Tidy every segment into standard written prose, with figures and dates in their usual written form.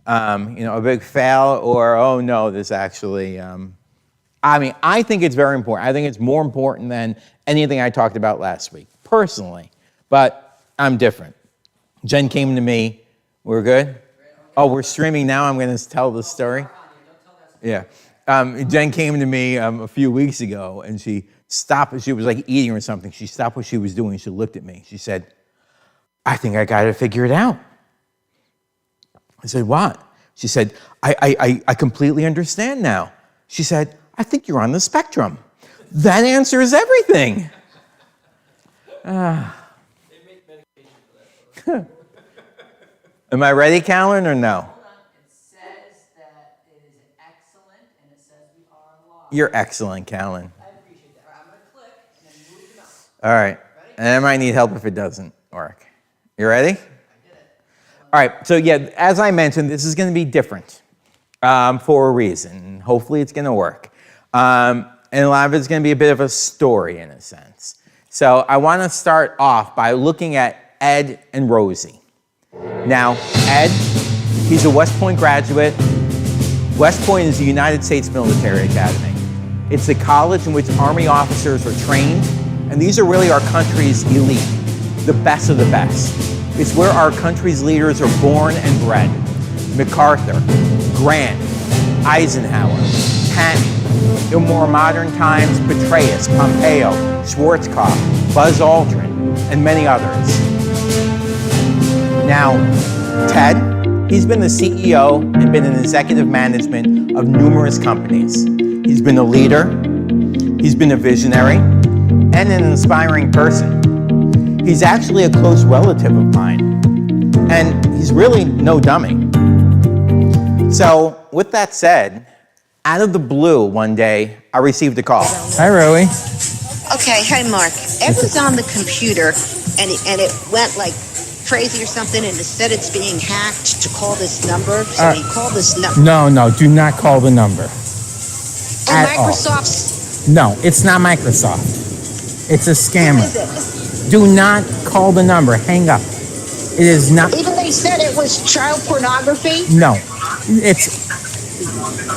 A big fail, or, oh no, this actually, I think it's very important. I think it's more important than anything I talked about last week, personally, but I'm different. Jen came to me, we're good? Oh, we're streaming now, I'm gonna tell the story? Yeah. Jen came to me a few weeks ago, and she stopped, she was like eating or something. She stopped what she was doing, she looked at me. She said, I think I gotta figure it out. I said, what? She said, I completely understand now. She said, I think you're on the spectrum. That answers everything. They make medication for that. Am I ready, Callan, or no? Hold on. It says that it is excellent, and it says we are live. You're excellent, Callan. I appreciate that. I'm going to click and then move it up. All right. And I might need help if it doesn't work. You ready? I did it. All right. So, yeah, as I mentioned, this is going to be different for a reason. Hopefully it's going to work. And a lot of it's going to be a bit of a story in a sense. So I want to start off by looking at Ed and Rosie. Now, Ed, he's a West Point graduate. West Point is the United States Military Academy. It's the college in which Army officers are trained, and these are really our country's elite, the best of the best. It's where our country's leaders are born and bred. MacArthur, Grant, Eisenhower, Patton, in more modern times, Petraeus, Pompeo, Schwarzkopf, Buzz Aldrin, and many others. Now, Ted, he's been the CEO and been in executive management of numerous companies. He's been a leader, he's been a visionary, and an inspiring person. He's actually a close relative of mine, and he's really no dummy. So, with that said, out of the blue one day, I received a call. Hi, Rowie. Okay, hi, Mark. Ed was on the computer, and it went like crazy or something, and it said it's being hacked to call this number. So he called this number. No, do not call the number. And At all. Microsoft's. No, it's not Microsoft. It's a scammer. Who is it? Do not call the number. Hang up. It is not. Even they said it was child pornography. No, it's.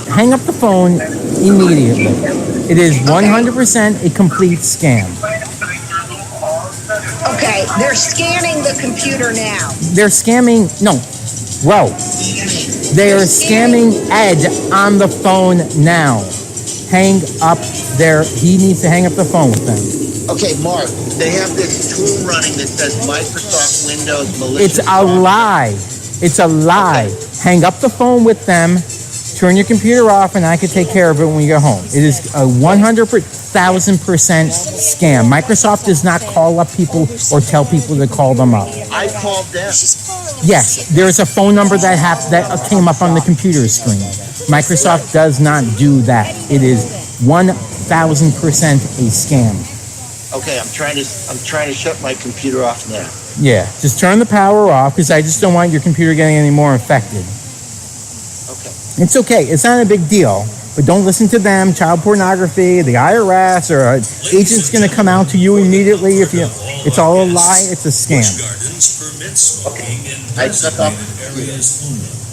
Hang up the phone immediately. It is 100% a complete scam. Okay, they're scanning the computer now. They're scamming. No, bro. They are scamming Ed on the phone now. Hang up there. He needs to hang up the phone with them. Okay, Mark, they have this tool running that says Microsoft Windows malicious. It's a lie. It's a lie. Hang up the phone with them. Turn your computer off, and I can take care of it when you get home. It is a 100,000% scam. Microsoft does not call up people or tell people to call them up. I called them. Yes, there's a phone number that came up on the computer screen. Microsoft does not do that. It is 1,000% a scam. Okay, I'm trying to shut my computer off now. Yeah, just turn the power off, because I just don't want your computer getting any more infected. Okay. It's okay. It's not a big deal. But don't listen to them. Child pornography, the IRS, or an agent's going to come out to you immediately if you. It's all a lie. It's a scam. Okay. I shut off.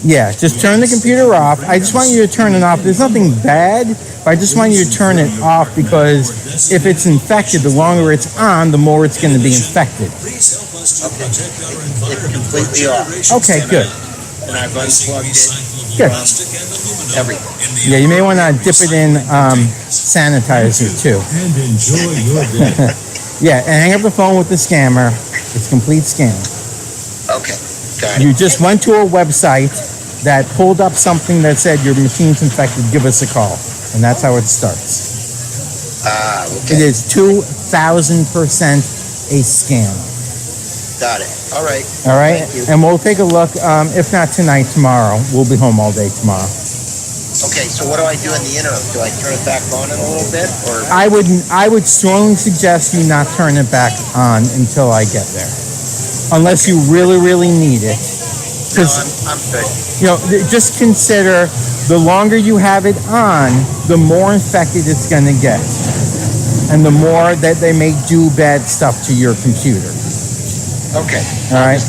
Yeah, just turn the computer off. I just want you to turn it off. There's nothing bad, but I just want you to turn it off, because if it's infected, the longer it's on, the more it's going to be infected. Okay. It's completely off. Okay, good. And I've unplugged it. Good. Everything. Yeah, you may want to dip it in sanitizer too. Yeah, and hang up the phone with the scammer. It's a complete scam. Okay. Got it. You just went to a website that pulled up something that said your machine's infected, give us a call. And that's how it starts. Okay. It is 2,000% a scam. Got it. All right. All right? Thank you. And we'll take a look, if not tonight, tomorrow. We'll be home all day tomorrow. Okay, so what do I do in the interim? Do I turn it back on in a little bit, or? I would strongly suggest you not turn it back on until I get there. Unless you really, really need it. No, I'm good. You know, just consider the longer you have it on, the more infected it's going to get. And the more that they may do bad stuff to your computer. Okay. All right.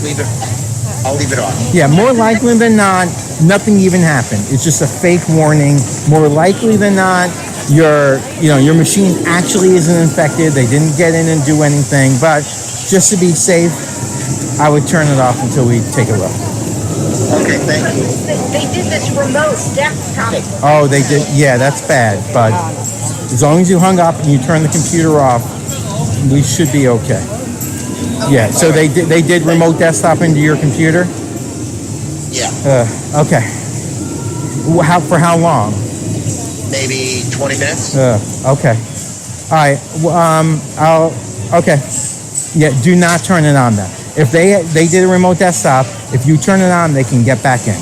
I'll leave it on. Yeah, more likely than not, nothing even happened. It's just a fake warning. More likely than not, your machine actually isn't infected. They didn't get in and do anything. But just to be safe, I would turn it off until we take a look. Okay, thank you. They did this remote desktop. Oh, they did. Yeah, that's bad. But as long as you hung up and you turn the computer off, we should be okay. Yeah. So they did remote desktop into your computer. Yeah, Okay. For how long? maybe 20 minutes. Okay. All right. Okay. Yeah. Do not turn it on then. If they did a remote desktop, if you turn it on, they can get back in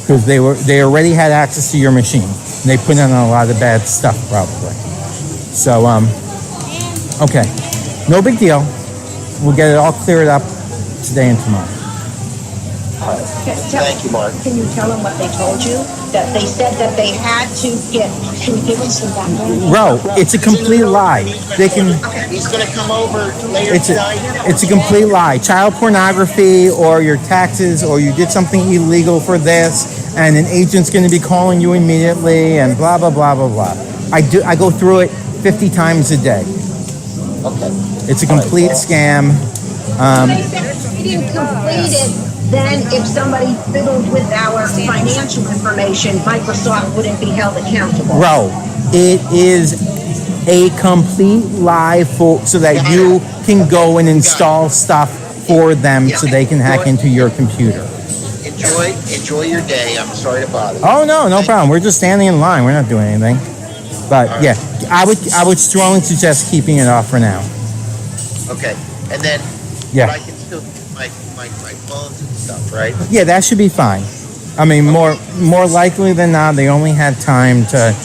because they already had access to your machine. And they put in a lot of bad stuff probably. So okay, no big deal. We'll get it all cleared up today and tomorrow. Thank you, Mark. Can you tell them what they told you? That they said that they had to get. Can you give them some background? Bro, it's a complete lie. They can. He's gonna come over later tonight. It's a complete lie. Child pornography or your taxes or you did something illegal for this and an agent's going to be calling you immediately and blah, blah, blah, blah, blah. I go through it 50 times a day. Okay. It's a complete scam. They said it's being completed. Then if somebody fiddled with our financial information, Microsoft wouldn't be held accountable. Bro, it is a complete lie so that you can go and install stuff for them so they can hack into your computer. Enjoy your day. I'm sorry to bother you. Oh, no problem. We're just standing in line. We're not doing anything. But yeah, I would strongly suggest keeping it off for now. Okay, and then Yeah. but I can still use my phones and stuff, right? Yeah, that should be fine. I mean, more likely than not, they only had time to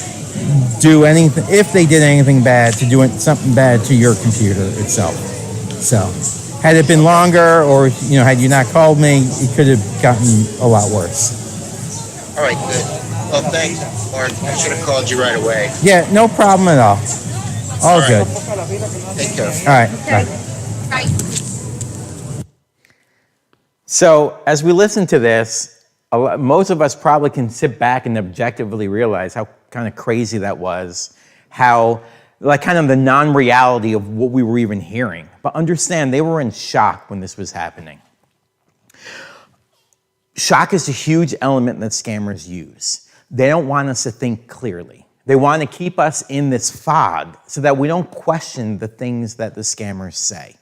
do anything. If they did anything bad, to do something bad to your computer itself. So, had it been longer, or had you not called me, it could have gotten a lot worse. All right, good. Well, thanks, Mark. I should have called you right away. Yeah, no problem at all. All right. good. Take care. All right. Bye. So, as we listen to this, most of us probably can sit back and objectively realize how kind of crazy that was, how, kind of the non-reality of what we were even hearing. But understand, they were in shock when this was happening. Shock is a huge element that scammers use. They don't want us to think clearly. They want to keep us in this fog so that we don't question the things that the scammers say.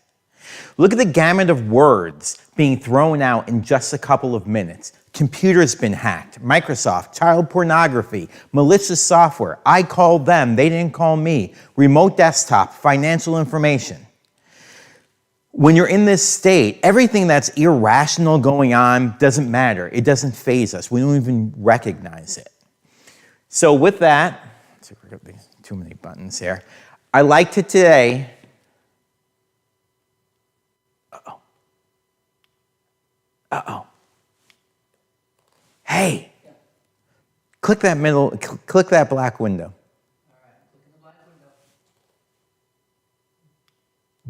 Look at the gamut of words being thrown out in just a couple of minutes. Computer's been hacked, Microsoft, child pornography, malicious software, I called them, they didn't call me, remote desktop, financial information. When you're in this state, everything that's irrational going on doesn't matter. It doesn't faze us. We don't even recognize it. So with that, let's see if we've got too many buttons here. I like to today, hey, click that black window.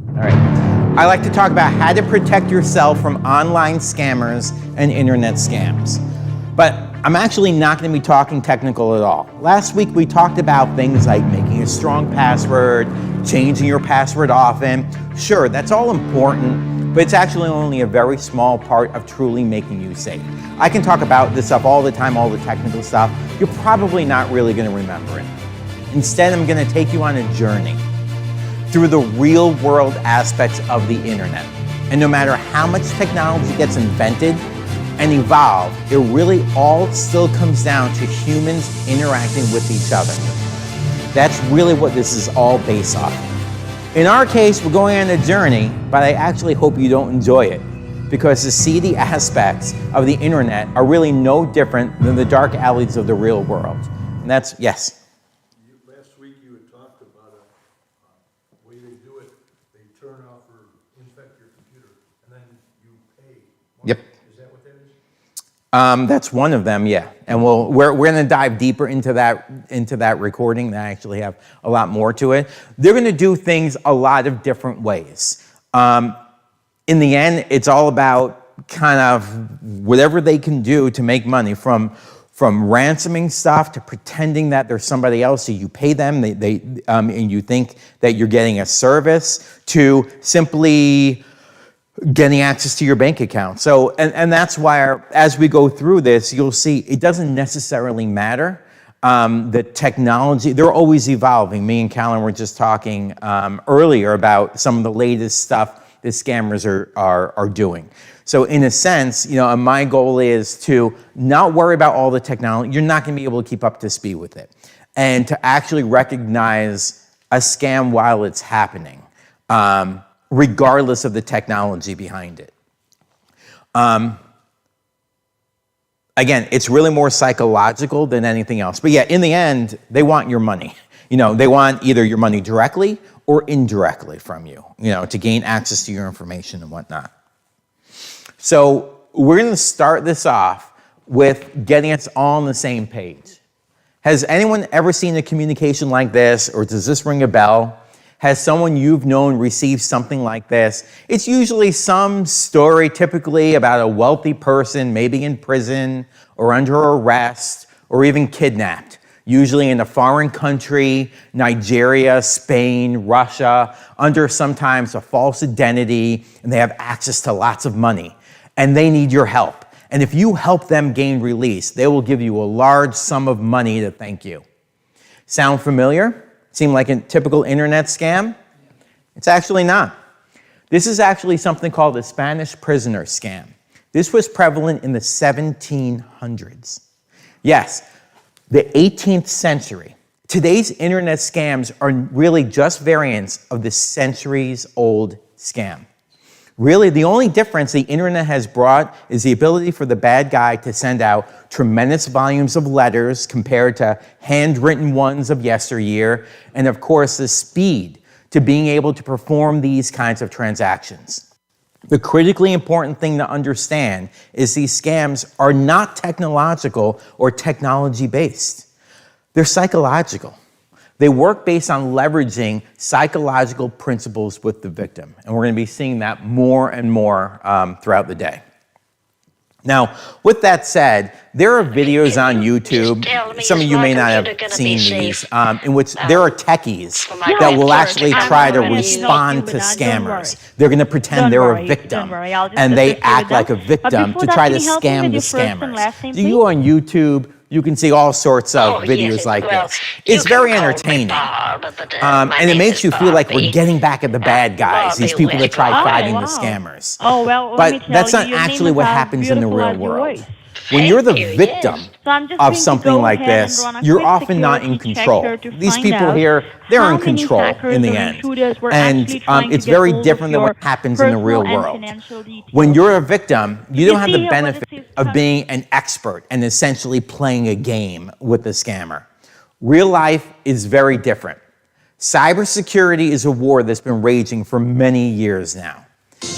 All right. I like to talk about how to protect yourself from online scammers and internet scams. But I'm actually not going to be talking technical at all. Last week we talked about things like making a strong password, changing your password often. Sure, that's all important, but it's actually only a very small part of truly making you safe. I can talk about this stuff all the time, all the technical stuff. You're probably not really going to remember it. Instead, I'm going to take you on a journey through the real world aspects of the internet. And no matter how much technology gets invented and evolved, it really all still comes down to humans interacting with each other. That's really what this is all based off. In our case, we're going on a journey, but I actually hope you don't enjoy it, because the seedy aspects of the internet are really no different than the dark alleys of the real world. And that's, yes? Last week you had talked about a way they do it. They turn off or infect your computer, and then you pay. Yep. Is that what that is? That's one of them, yeah. And we're going to dive deeper into that recording. They actually have a lot more to it. They're going to do things a lot of different ways. In the end, it's all about kind of whatever they can do to make money, from ransoming stuff to pretending that there's somebody else, so you pay them, and you think that you're getting a service, to simply getting access to your bank account. So, and that's why as we go through this, you'll see it doesn't necessarily matter. The technology, they're always evolving. Me and Callan were just talking earlier about some of the latest stuff the scammers are doing. So in a sense, my goal is to not worry about all the technology. You're not going to be able to keep up to speed with it. And to actually recognize a scam while it's happening, regardless of the technology behind it. Again, it's really more psychological than anything else. But yeah, in the end, they want your money. They want either your money directly or indirectly from you, to gain access to your information and whatnot. So we're going to start this off with getting us all on the same page. Has anyone ever seen a communication like this, or does this ring a bell? Has someone you've known received something like this? It's usually some story, typically about a wealthy person, maybe in prison or under arrest or even kidnapped, usually in a foreign country, Nigeria, Spain, Russia, under sometimes a false identity, and they have access to lots of money, and they need your help. And if you help them gain release, they will give you a large sum of money to thank you. Sound familiar? Seem like a typical internet scam? It's actually not. This is actually something called the Spanish prisoner scam. This was prevalent in the 1700s. Yes, the 18th century. Today's internet scams are really just variants of the centuries-old scam. Really, the only difference the internet has brought is the ability for the bad guy to send out tremendous volumes of letters compared to handwritten ones of yesteryear, and of course, the speed to being able to perform these kinds of transactions. The critically important thing to understand is these scams are not technological or technology-based. They're psychological. They work based on leveraging psychological principles with the victim. And we're going to be seeing that more and more throughout the day. Now, with that said, there are videos on YouTube, some of you may not have seen these, in which there are techies that will actually try to respond to scammers. They're going to pretend they're a victim, and they act like a victim to try to scam the scammers. So you on YouTube, you can see all sorts of videos like this. It's very entertaining. And it makes you feel like we're getting back at the bad guys, these people that try fighting the scammers. But that's not actually what happens in the real world. When you're the victim of something like this, you're often not in control. These people here, they're in control in the end. And it's very different than what happens in the real world. When you're a victim, you don't have the benefit of being an expert and essentially playing a game with the scammer. Real life is very different. Cybersecurity is a war that's been raging for many years now.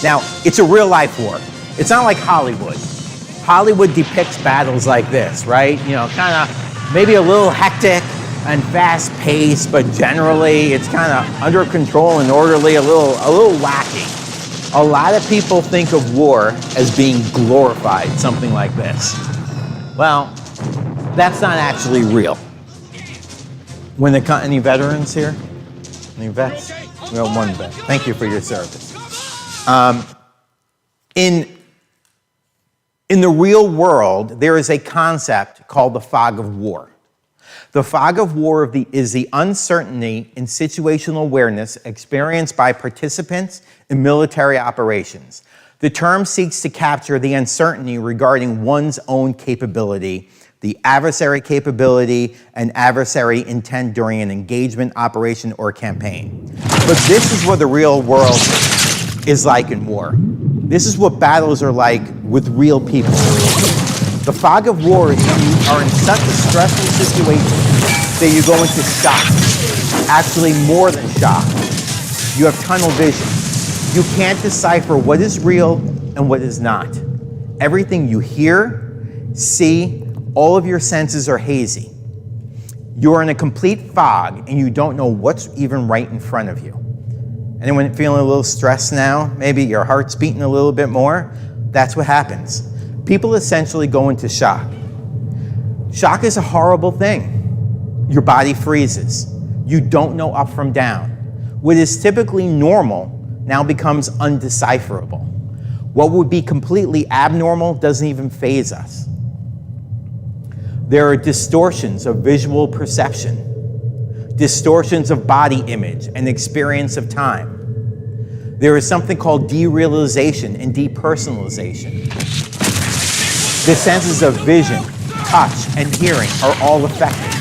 Now, it's a real life war. It's not like Hollywood. Hollywood depicts battles like this, right? Kind of maybe a little hectic and fast-paced, but generally it's kind of under control and orderly, a little wacky. A lot of people think of war as being glorified, something like this. Well, that's not actually real. Any veterans here? Any vets? We have one vet. Thank you for your service. In the real world, there is a concept called the fog of war. The fog of war is the uncertainty in situational awareness experienced by participants in military operations. The term seeks to capture the uncertainty regarding one's own capability, the adversary capability, and adversary intent during an engagement, operation, or campaign. But this is what the real world is like in war. This is what battles are like with real people. The fog of war is when you are in such a stressful situation that you go into shock. Actually, more than shock. You have tunnel vision. You can't decipher what is real and what is not. Everything you hear, see, all of your senses are hazy. You're in a complete fog and you don't know what's even right in front of you. Anyone feeling a little stressed now? Maybe your heart's beating a little bit more? That's what happens. People essentially go into shock. Shock is a horrible thing. Your body freezes. You don't know up from down. What is typically normal now becomes undecipherable. What would be completely abnormal doesn't even faze us. There are distortions of visual perception, distortions of body image and experience of time. There is something called derealization and depersonalization. The senses of vision, touch, and hearing are all affected.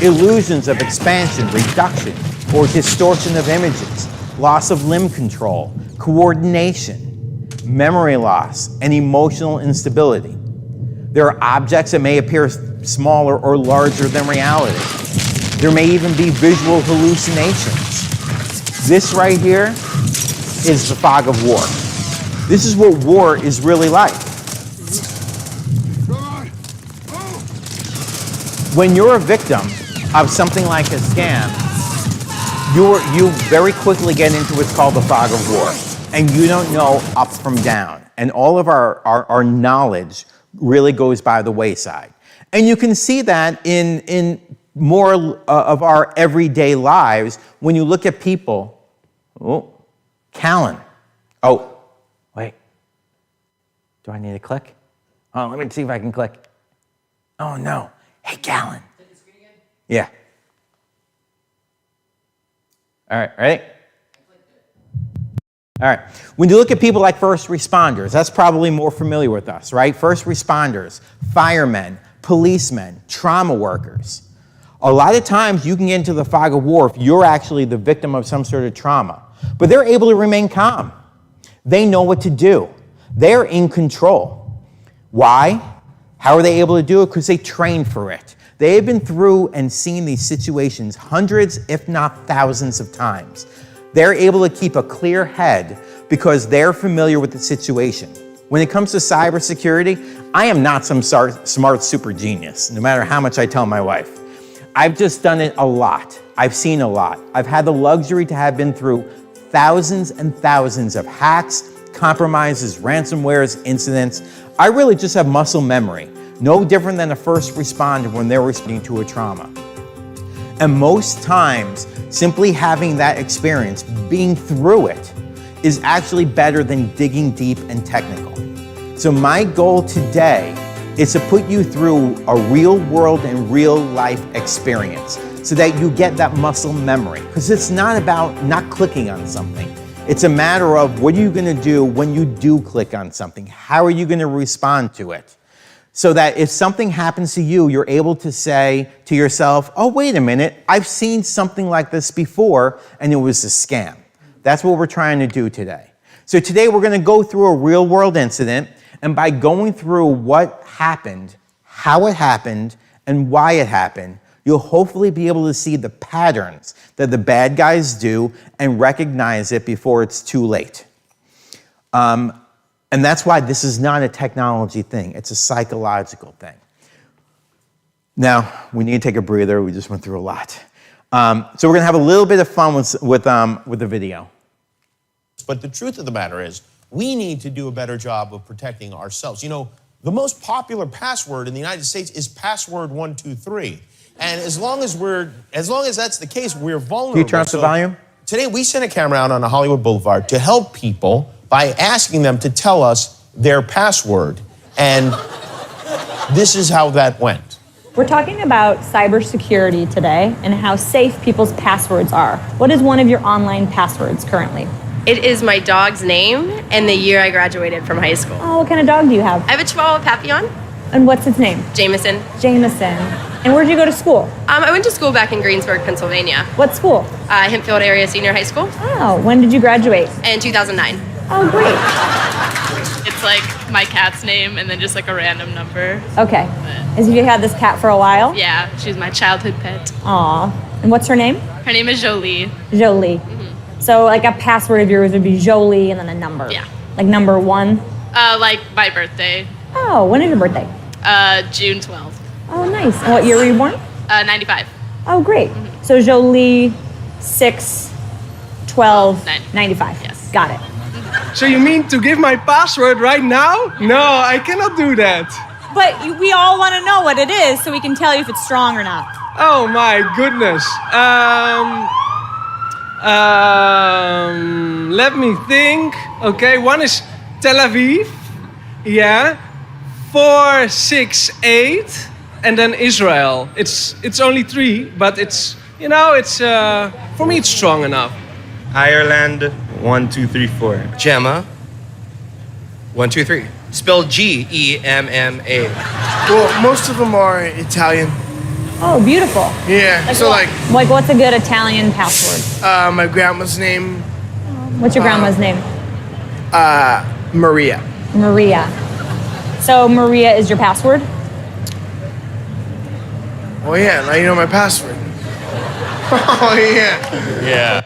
Illusions of expansion, reduction, or distortion of images, loss of limb control, coordination, memory loss, and emotional instability. There are objects that may appear smaller or larger than reality. There may even be visual hallucinations. This right here is the fog of war. This is what war is really like. When you're a victim of something like a scam, you very quickly get into what's called the fog of war, and you don't know up from down. And all of our knowledge really goes by the wayside. And you can see that in more of our everyday lives when you look at people. Oh, Callan. Oh, wait. Do I need to click? Oh, let me see if I can click. Oh, no. Hey, Callan. Yeah. All right, ready? All right. When you look at people like first responders, that's probably more familiar with us, right? First responders, firemen, policemen, trauma workers. A lot of times you can get into the fog of war if you're actually the victim of some sort of trauma. But they're able to remain calm. They know what to do. They're in control. Why? How are they able to do it? Because they trained for it. They have been through and seen these situations hundreds, if not thousands of times. They're able to keep a clear head because they're familiar with the situation. When it comes to cybersecurity, I am not some smart super genius, no matter how much I tell my wife. I've just done it a lot. I've seen a lot. I've had the luxury to have been through thousands and thousands of hacks, compromises, ransomwares, incidents. I really just have muscle memory, no different than a first responder when they're responding to a trauma. And most times, simply having that experience, being through it, is actually better than digging deep and technical. So my goal today is to put you through a real world and real life experience so that you get that muscle memory. Because it's not about not clicking on something. It's a matter of what are you going to do when you do click on something? How are you going to respond to it? So that if something happens to you, you're able to say to yourself, oh, wait a minute, I've seen something like this before and it was a scam. That's what we're trying to do today. So today we're going to go through a real world incident, and by going through what happened, how it happened, and why it happened, you'll hopefully be able to see the patterns that the bad guys do and recognize it before it's too late. And that's why this is not a technology thing. It's a psychological thing. Now, we need to take a breather. We just went through a lot. So we're going to have a little bit of fun with the video. But the truth of the matter is, we need to do a better job of protecting ourselves. You know, the most popular password in the United States is password 123. And as long as that's the case, we're vulnerable. Can you turn up the volume? Today, we sent a camera out on a Hollywood Boulevard to help people by asking them to tell us their password. And this is how that went. We're talking about cybersecurity today and how safe people's passwords are. What is one of your online passwords currently? It is my dog's name and the year I graduated from high school. Oh, what kind of dog do you have? I have a Chihuahua Papillon. And what's its name? Jameson. Jameson. And where'd you go to school? I went to school back in Greensburg, Pennsylvania. What school? Hempfield Area Senior High School. Oh, when did you graduate? In 2009. Oh, great. It's like my cat's name and then just like a random number. Okay. Have you had this cat for a while? Yeah, she's my childhood pet. Aw. And what's her name? Her name is Jolie. Jolie. Mm-hmm. So like a password of yours would be Jolie and then a number. Yeah. Like number 1? Like my birthday. Oh, when is your birthday? June 12th. Oh, nice. And what year were you born? 95. Oh, great. So Jolie, 6/12/95. Yes. Got it. So you mean to give my password right now? No, I cannot do that. But we all want to know what it is so we can tell you if it's strong or not. Oh my goodness. Let me think. Okay, one is Tel Aviv. Yeah. 468. And then Israel. It's only 3, but it's for me it's strong enough. Ireland, 1, 2, 3, 4. Gemma. 1, 2, 3. Spelled Gemma. Well, most of them are Italian. Oh, beautiful. Yeah, Like what's a good Italian password? My grandma's name, What's your grandma's name? Maria. Maria. So Maria is your password? Oh yeah, now you know my password. Oh yeah. Yeah.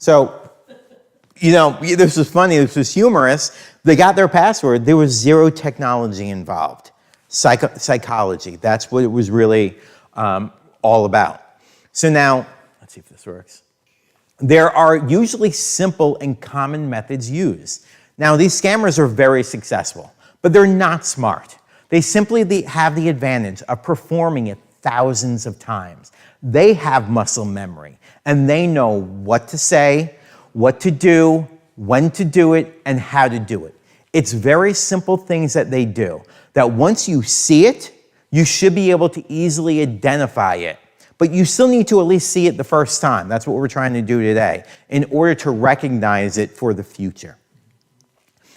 So, this was funny, this was humorous. They got their password, there was zero technology involved. Psychology, that's what it was really all about. So now, let's see if this works. There are usually simple and common methods used. Now, these scammers are very successful, but they're not smart. They simply have the advantage of performing it thousands of times. They have muscle memory, and they know what to say, what to do, when to do it, and how to do it. It's very simple things that they do, that once you see it, you should be able to easily identify it. But you still need to at least see it the first time. That's what we're trying to do today, in order to recognize it for the future.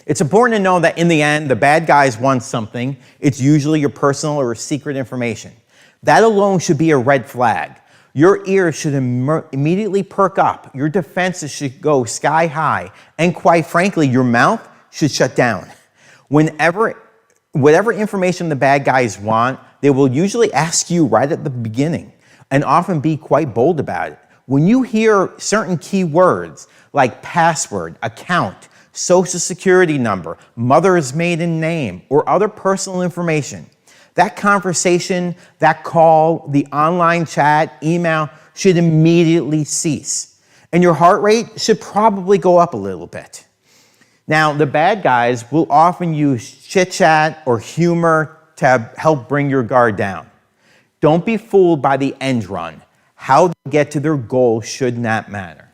It's important to know that in the end, the bad guys want something. It's usually your personal or secret information. That alone should be a red flag. Your ears should immediately perk up. Your defenses should go sky high. And quite frankly, your mouth should shut down. Whatever information the bad guys want, they will usually ask you right at the beginning and often be quite bold about it. When you hear certain key words like password, account, social security number, mother's maiden name, or other personal information, that conversation, that call, the online chat, email should immediately cease. And your heart rate should probably go up a little bit. Now, the bad guys will often use chit-chat or humor to help bring your guard down. Don't be fooled by the end run. How they get to their goal should not matter.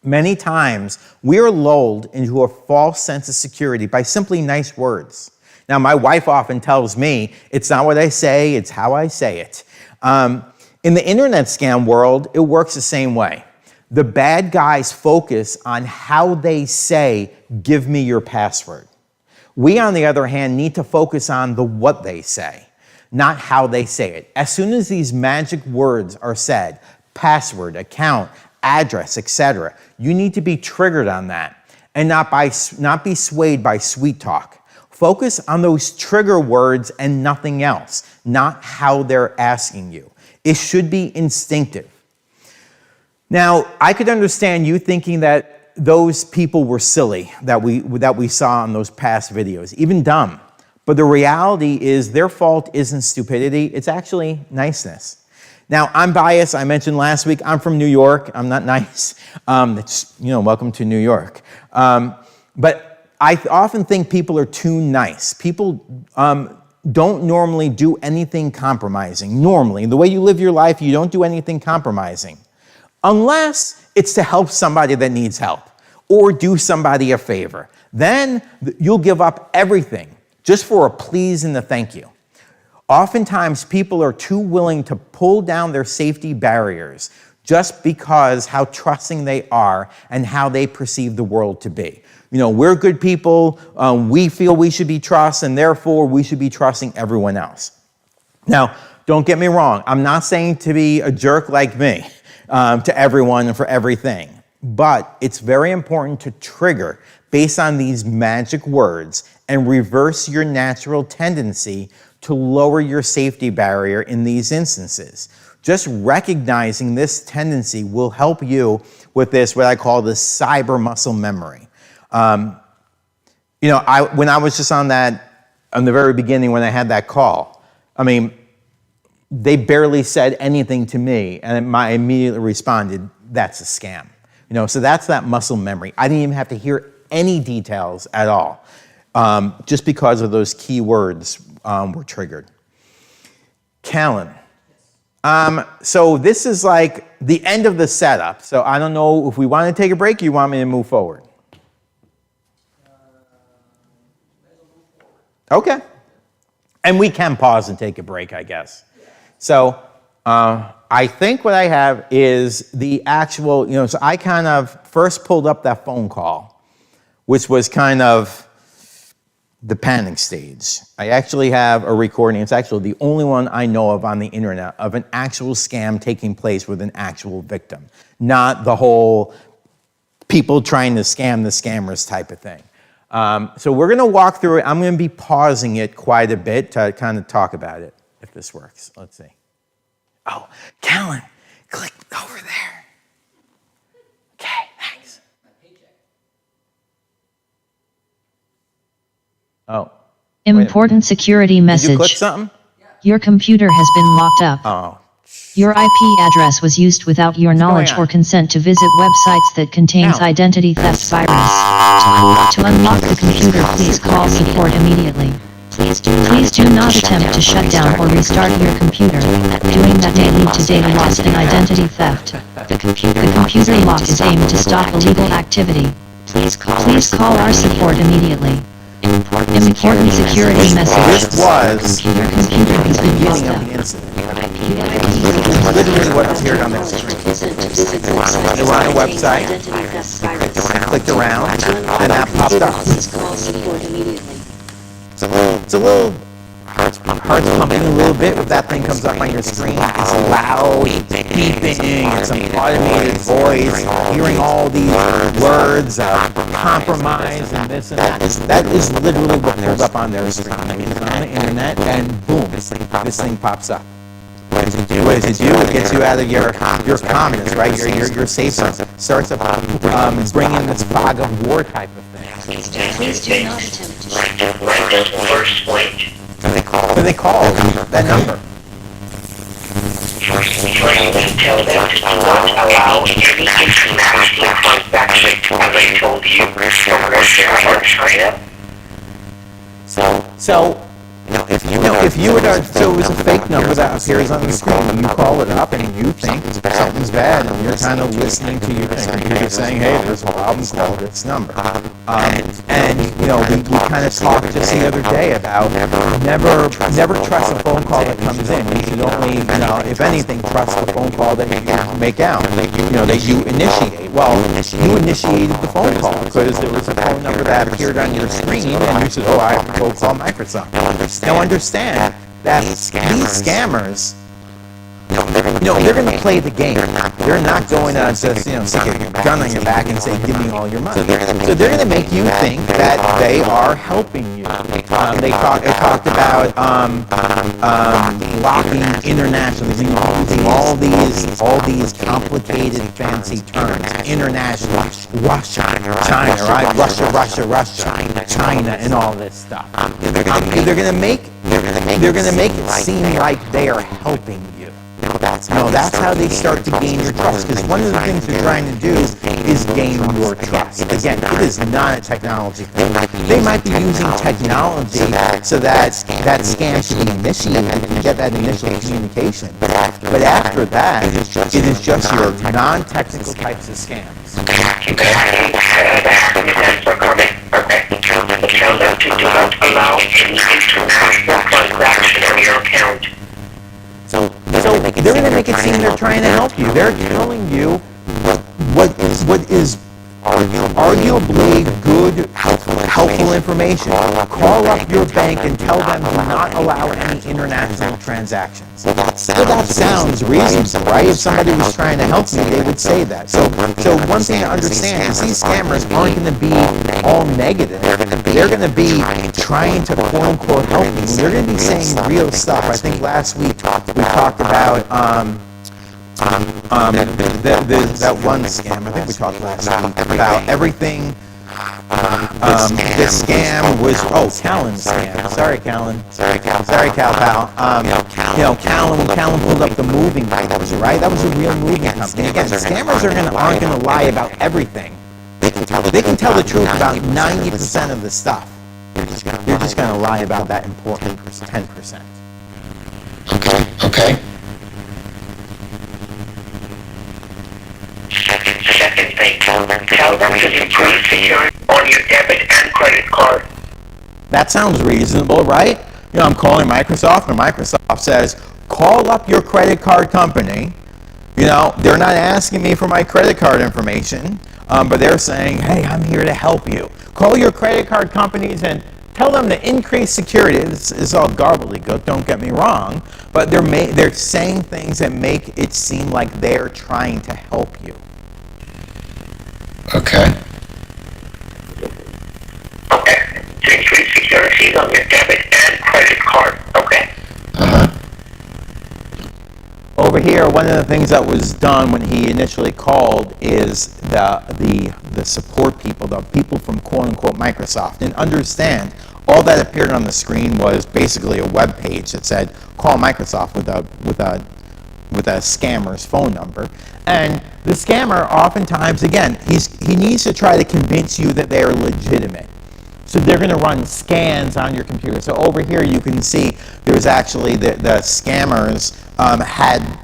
Many times, we are lulled into a false sense of security by simply nice words. Now, my wife often tells me, it's not what I say, it's how I say it. In the internet scam world, it works the same way. The bad guys focus on how they say, give me your password. We, on the other hand, need to focus on the what they say, not how they say it. As soon as these magic words are said, password, account, address, etc., you need to be triggered on that and not be swayed by sweet talk. Focus on those trigger words and nothing else, not how they're asking you. It should be instinctive. Now, I could understand you thinking that those people were silly that we saw in those past videos, even dumb. But the reality is their fault isn't stupidity, it's actually niceness. Now, I'm biased. I mentioned last week, I'm from New York. I'm not nice. Welcome to New York. But I often think people are too nice. People don't normally do anything compromising. Normally, the way you live your life, you don't do anything compromising. Unless it's to help somebody that needs help or do somebody a favor. Then you'll give up everything just for a please and a thank you. Oftentimes, people are too willing to pull down their safety barriers just because how trusting they are and how they perceive the world to be. We're good people, we feel we should be trusted, and therefore we should be trusting everyone else. Now, don't get me wrong, I'm not saying to be a jerk like me to everyone and for everything, but it's very important to trigger based on these magic words and reverse your natural tendency to lower your safety barrier in these instances. Just recognizing this tendency will help you with this, what I call the cyber muscle memory. You know, when I was just on the very beginning when I had that call, I mean, they barely said anything to me, and I immediately responded, that's a scam. You know, so that's that muscle memory. I didn't even have to hear any details at all, just because of those key words were triggered. Callan. So this is like the end of the setup. So I don't know if we want to take a break or you want me to move forward. Okay. And we can pause and take a break, I guess. So I think what I have is the actual, you know, so I kind of first pulled up that phone call, which was kind of the panic stage. I actually have a recording. It's actually the only one I know of on the internet of an actual scam taking place with an actual victim, not the whole people trying to scam the scammers type of thing. So we're going to walk through it. I'm going to be pausing it quite a bit to kind of talk about it, if this works. Let's see. Oh, Callan, click over there. Okay, thanks. Oh. Important security message. Did you click something? Your computer has been locked up. Oh. Your IP address was used without your knowledge or consent to visit websites that contains identity theft virus. To unlock the computer, please call support immediately. Please do not attempt to shut down or restart your computer. Doing that may lead to data loss and identity theft. The computer lock is aimed to stop illegal activity. Please call our support immediately. Important security message. This was Your computer has been locked up. literally what appeared on the screen. They were on a website, clicked around, and that popped up. It's a little heart's pumping a little bit if that thing comes up on your screen. It's loud, beeping, some automated voice, hearing all these words of compromise and this and that. That is literally what pulled up on their screen. I mean, it's on the internet, and boom, this thing pops up. What does it do? It gets you out of your commerce, right? Your safe zone. Starts to bring in this fog of war type of thing. Please do not attempt to shut down. So they call that number. Tell them to not allow any international transaction as I told you from Russia or China. So, if you would, so it was a fake number that appears on the screen, and you call it up and you think something's bad, and you're kind of listening to your thing, you're saying, hey, there's a problem, call this number. And you know, we kind of talked just the other day about never trust a phone call that comes in. You should only, you know, if anything, trust the phone call that you make out, you know, that you initiate. Well, you initiated the phone call because there was a phone number that appeared on your screen, and you said, oh, I have to go call Microsoft. Now understand that these scammers, they're going to play the game. They're not going to just, stick a gun on your back and say, give me all your money. So they're going to make you think that they are helping you. They talked about blocking international, using all these complicated, fancy terms. International, Russia, China, right? Russia, China, and all this stuff. They're going to make it seem like they are helping you. No, that's how they start to gain your trust. Because one of the things they're trying to do is gain your trust. Again, it is not a technology thing. They might be using technology so that scam should be initiated and get that initial communication. But after that, it is just your non-technical types of scams. Tell them to do not allow any international transaction on your account. So they're going to make it seem they're trying to help you. They're telling you what is arguably good, helpful information. Call up your bank and tell them to not allow any international transactions. Well, that sounds reasonable, right? If somebody was trying to help me, they would say that. So one thing to understand is these scammers aren't going to be all negative. They're going to be trying to quote-unquote help me. They're going to be saying real stuff. I think last week we talked about that one scam. I think we talked last week about everything. The scam was Callan scam. Sorry, Callan. Sorry, Cal Pal. Callan pulled up the moving companies, right? That was a real moving company. Again, scammers aren't going to lie about everything. They can tell the truth about 90% of the stuff. You're just going to lie about that important 10%. Okay. Second thing, tell them to improve security on your debit and credit card. That sounds reasonable, right? I'm calling Microsoft, and Microsoft says, call up your credit card company. They're not asking me for my credit card information, but they're saying, hey, I'm here to help you. Call your credit card companies and tell them to increase security. This is all gobbledygook, don't get me wrong, but they're saying things that make it seem like they're trying to help you. Okay. To increase security on your debit and credit card. Okay. Over here, one of the things that was done when he initially called is the support people, the people from quote-unquote Microsoft. And understand, all that appeared on the screen was basically a web page that said, call Microsoft with a scammer's phone number. And the scammer oftentimes, again, he needs to try to convince you that they are legitimate. So they're going to run scans on your computer. So over here you can see there's actually the scammers had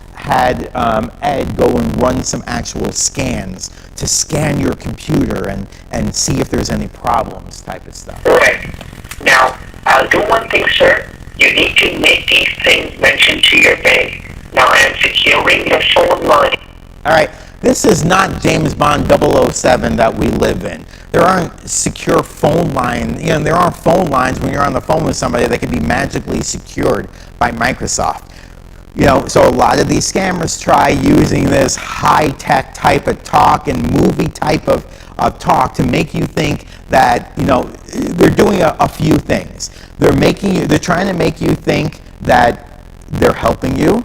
Ed go and run some actual scans to scan your computer and see if there's any problems type of stuff. Right. Now, I'll do one thing, sir. You need to make these things mentioned to your bank. Now I am securing your phone line. All right. This is not James Bond 007 that we live in. There aren't secure phone lines. There aren't phone lines when you're on the phone with somebody that can be magically secured by Microsoft. So a lot of these scammers try using this high-tech type of talk and movie type of talk to make you think that, they're doing a few things. They're trying to make you think that they're helping you.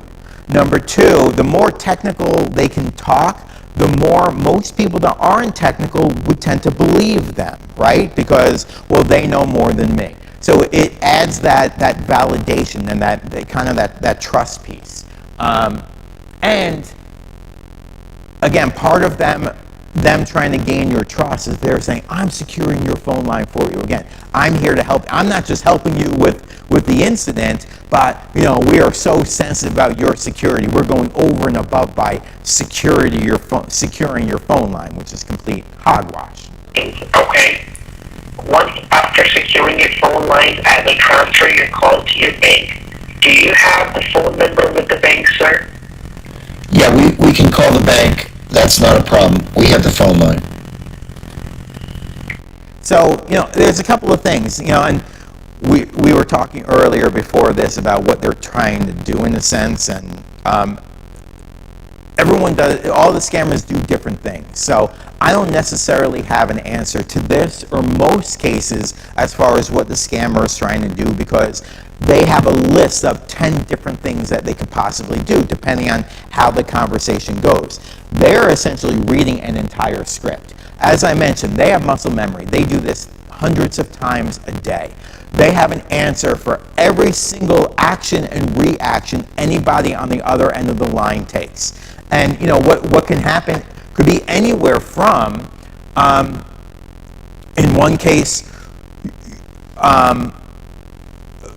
Number two, the more technical they can talk, the more most people that aren't technical would tend to believe them, right? Because, well, they know more than me. So it adds that validation and that trust piece. And again, part of them trying to gain your trust is they're saying, I'm securing your phone line for you. Again, I'm here to help. I'm not just helping you with the incident, but we are so sensitive about your security. We're going over and above by securing your phone line, which is complete hogwash. Okay. Once after securing your phone line, I will transfer your call to your bank. Do you have the phone number with the bank, sir? Yeah, we can call the bank. That's not a problem. We have the phone line. So, there's a couple of things, and we were talking earlier before this about what they're trying to do in a sense, and everyone does, all the scammers do different things. So I don't necessarily have an answer to this or most cases as far as what the scammer is trying to do, because they have a list of 10 different things that they could possibly do depending on how the conversation goes. They're essentially reading an entire script. As I mentioned, they have muscle memory. They do this hundreds of times a day. They have an answer for every single action and reaction anybody on the other end of the line takes. And what can happen could be anywhere from, in one case,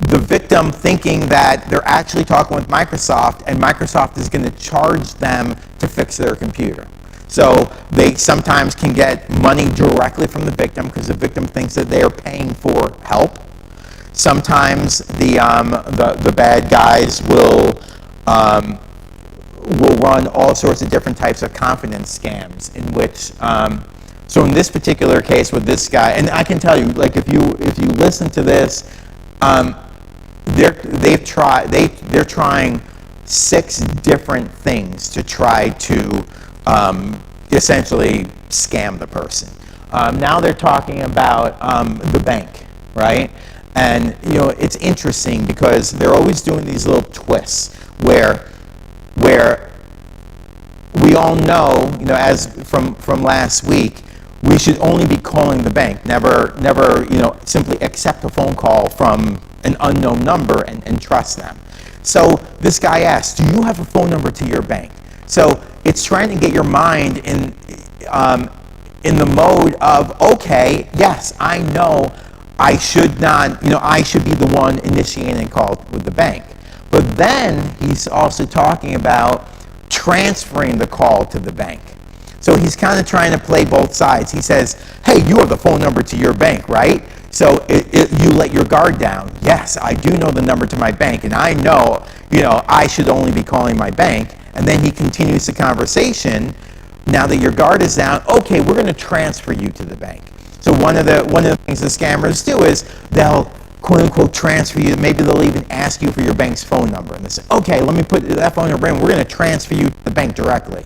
the victim thinking that they're actually talking with Microsoft and Microsoft is going to charge them to fix their computer. So they sometimes can get money directly from the victim because the victim thinks that they are paying for help. Sometimes the bad guys will run all sorts of different types of confidence scams in which So in this particular case with this guy, and I can tell you, like if you listen to this, they're trying 6 different things to try to essentially scam the person. Now they're talking about the bank, right? And it's interesting because they're always doing these little twists where we all know, as from last week, we should only be calling the bank, never simply accept a phone call from an unknown number and trust them. So this guy asked, do you have a phone number to your bank? So it's trying to get your mind in the mode of, okay, yes, I know I should not, I should be the one initiating a call with the bank. But then he's also talking about transferring the call to the bank. So he's kind of trying to play both sides. He says, hey, you have the phone number to your bank, right? So you let your guard down. Yes, I do know the number to my bank, and I know, I should only be calling my bank. And then he continues the conversation. Now that your guard is down, okay, we're going to transfer you to the bank. So one of the things the scammers do is they'll quote unquote transfer you. Maybe they'll even ask you for your bank's phone number, and they say, okay, let me put that phone number in. We're going to transfer you to the bank directly.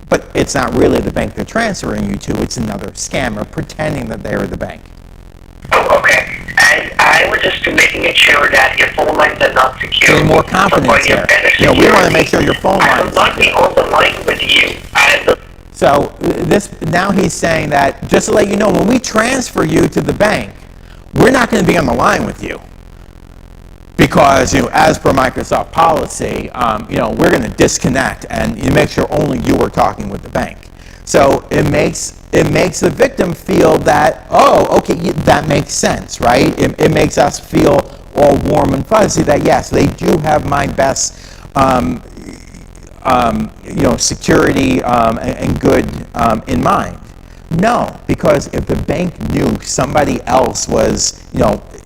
But it's not really the bank they're transferring you to. It's another scammer pretending that they're the bank. Oh, okay. And I was just making sure that your phone lines are not secure. Getting more confidence here. We want to make sure your phone lines. I will not be on the line with you. So now he's saying that, just to let you know, when we transfer you to the bank, we're not going to be on the line with you. Because, as per Microsoft policy, we're going to disconnect and make sure only you are talking with the bank. So it makes the victim feel that, oh, okay, that makes sense, right? It makes us feel all warm and fuzzy that, yes, they do have my best, security and good in mind. No, because if the bank knew somebody else was,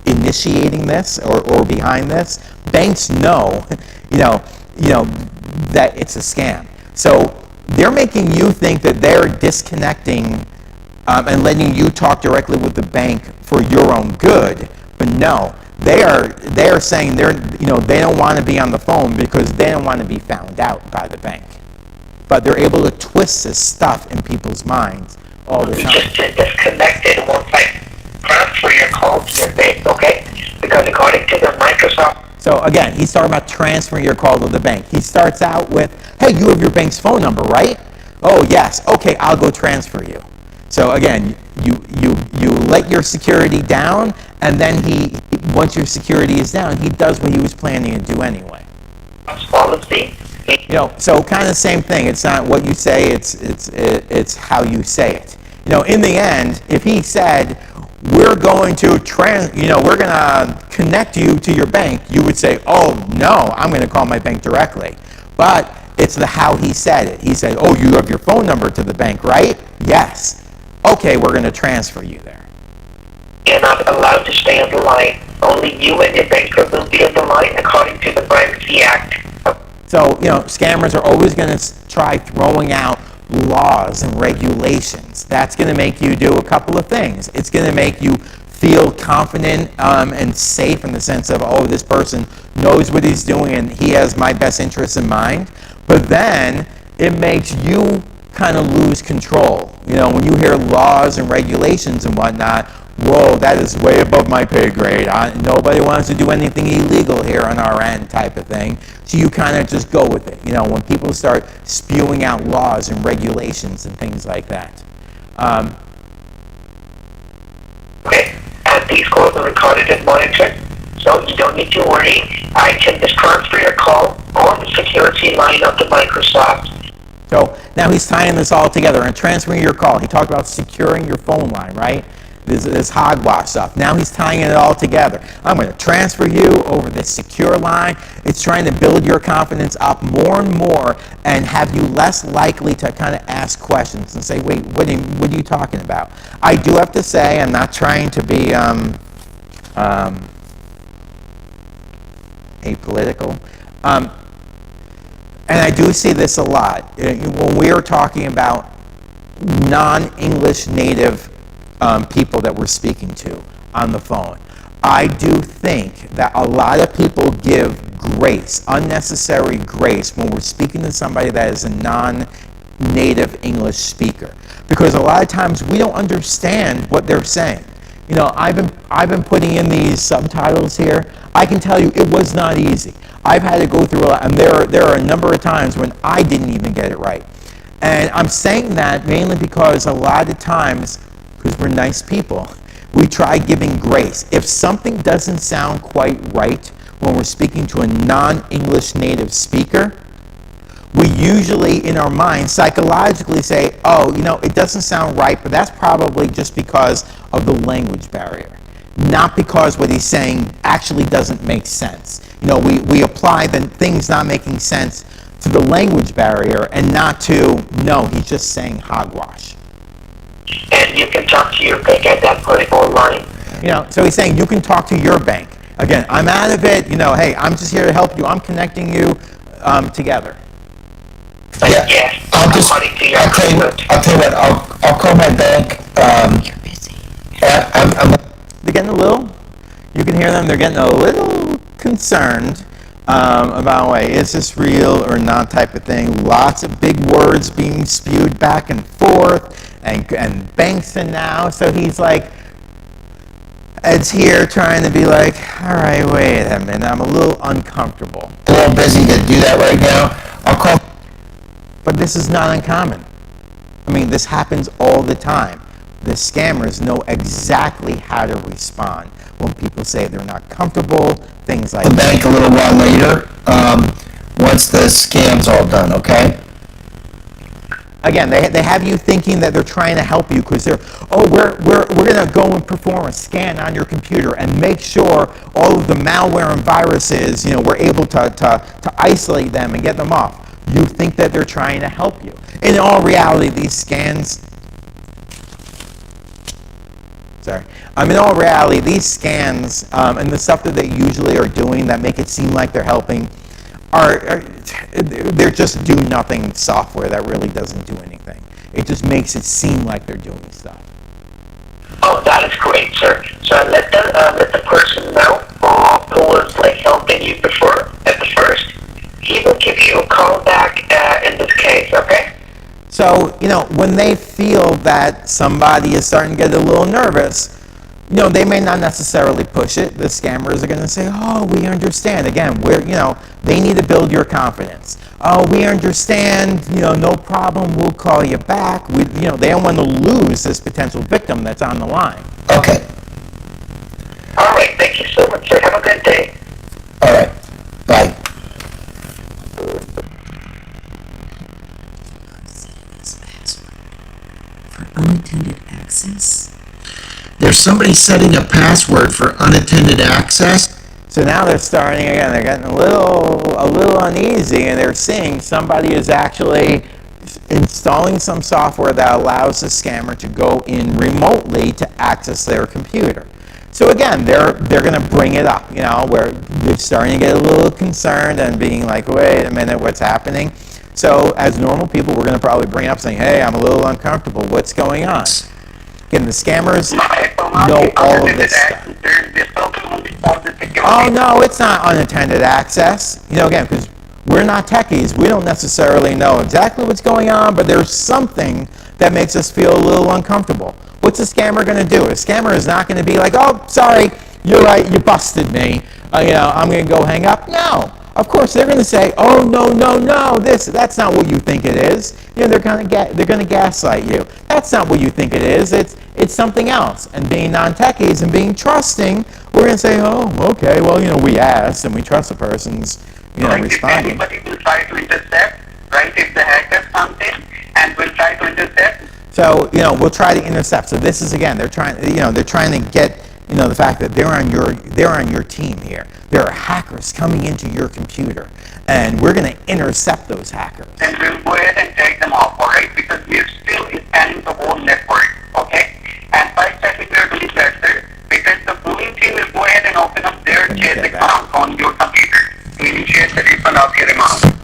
initiating this or behind this, banks know, that it's a scam. So they're making you think that they're disconnecting and letting you talk directly with the bank for your own good. But no, they are saying they don't want to be on the phone because they don't want to be found out by the bank. But they're able to twist this stuff in people's minds all the time. Just disconnected once I transfer your call to your bank, okay? Because according to the Microsoft. So again, he's talking about transferring your call to the bank. He starts out with, hey, you have your bank's phone number, right? Oh, yes. Okay, I'll go transfer you. So again, you let your security down, and then once your security is down, he does what he was planning to do anyway. Policy. So kind of same thing. It's not what you say, it's how you say it. In the end, if he said, we're going to connect you to your bank, you would say, oh, no, I'm going to call my bank directly. But it's the how he said it. He said, oh, you have your phone number to the bank, right? Yes. Okay, we're going to transfer you there. You're not allowed to stay on the line. Only you and your banker will be on the line according to the Privacy Act. So, scammers are always going to try throwing out laws and regulations. That's going to make you do a couple of things. It's going to make you feel confident and safe in the sense of, oh, this person knows what he's doing and he has my best interests in mind. But then it makes you kind of lose control. When you hear laws and regulations and whatnot, whoa, that is way above my pay grade. Nobody wants to do anything illegal here on our end type of thing. So you kind of just go with it. When people start spewing out laws and regulations and things like that. Okay, and these calls are recorded and monitored, so you don't need to worry. I can just transfer your call on the security line of the Microsoft. So now he's tying this all together and transferring your call. He talked about securing your phone line, right? This hogwash stuff. Now he's tying it all together. I'm going to transfer you over this secure line. It's trying to build your confidence up more and more and have you less likely to kind of ask questions and say, wait, what are you talking about? I do have to say, I'm not trying to be apolitical. And I do see this a lot. When we are talking about non-English native people that we're speaking to on the phone. I do think that a lot of people give grace, unnecessary grace, when we're speaking to somebody that is a non-native English speaker, because a lot of times we don't understand what they're saying. You know, I've been putting in these subtitles here. I can tell you it was not easy. I've had to go through a lot, and there are a number of times when I didn't even get it right. And I'm saying that mainly because a lot of times, because we're nice people, we try giving grace. If something doesn't sound quite right when we're speaking to a non-English native speaker, we usually in our mind psychologically say, oh, you know, it doesn't sound right, but that's probably just because of the language barrier, not because what he's saying actually doesn't make sense. You know, we apply the things not making sense to the language barrier and not to, no, he's just saying hogwash. And you can talk to your bank at that point online. You know, so he's saying you can talk to your bank. Again, I'm out of it. You know, hey, I'm just here to help you. I'm connecting you together. Yeah, Yes, I'll tell you what, I'll call my bank. You're busy. They're getting a little, you can hear them, they're getting a little concerned about, wait, is this real or not type of thing. Lots of big words being spewed back and forth, and Bankston now, so he's like, Ed's here trying to be like, all right, wait a minute, I'm a little uncomfortable. A little busy to do that right now. I'll call. But this is not uncommon. I mean, this happens all the time. The scammers know exactly how to respond when people say they're not comfortable, things like the bank a little while later, once the scam's all done, okay? Again, they have you thinking that they're trying to help you because they're, oh, we're going to go and perform a scan on your computer and make sure all of the malware and viruses, you know, we're able to isolate them and get them off. You think that they're trying to help you. In all reality, these scans, in all reality, these scans and the stuff that they usually are doing that make it seem like they're helping they're just do-nothing software that really doesn't do anything. It just makes it seem like they're doing stuff. Oh, that is great, sir. So let the person know who was like helping you before at the first. He will give you a call back in this case, okay? So, you know, when they feel that somebody is starting to get a little nervous, you know, they may not necessarily push it. The scammers are going to say, oh, we understand. Again, they need to build your confidence. Oh, we understand, you know, no problem, we'll call you back. They don't want to lose this potential victim that's on the line. Okay. All right, thank you so much, sir. Have a good day. All right, bye. For unattended access? There's somebody setting a password for unattended access. So now they're starting again. They're getting a little uneasy, and they're seeing somebody is actually installing some software that allows the scammer to go in remotely to access their computer. So again, they're going to bring it up, you know, where they're starting to get a little concerned and being like, wait a minute, what's happening? So as normal people, we're going to probably bring up saying, hey, I'm a little uncomfortable. What's going on? Again, the scammers know all of this stuff. Oh, no, it's not unattended access. You know, again, because we're not techies. We don't necessarily know exactly what's going on, but there's something that makes us feel a little uncomfortable. What's a scammer going to do? A scammer is not going to be like, oh, sorry, you're right, you busted me. I'm going to go hang up. No. Of course, they're going to say, oh, no, that's not what you think it is. You know, they're going to gaslight you. That's not what you think it is. It's something else. And being non-techies and being trusting, we're going to say, oh, okay, well, you know, we asked and we trust the person's, you know, responding. If anybody will try to intercept, right, if the hacker comes in and will try to intercept. So, you know, we'll try to intercept. So this is, again, they're trying to get, you know, the fact that they're on your team here. There are hackers coming into your computer, and we're going to intercept those hackers. And we'll go ahead and take them off, all right? Because we're still scanning the whole network, okay? And by checking their release letter, because the bullying team will go ahead and open up their Chase account on your computer to initiate the refund of your amount.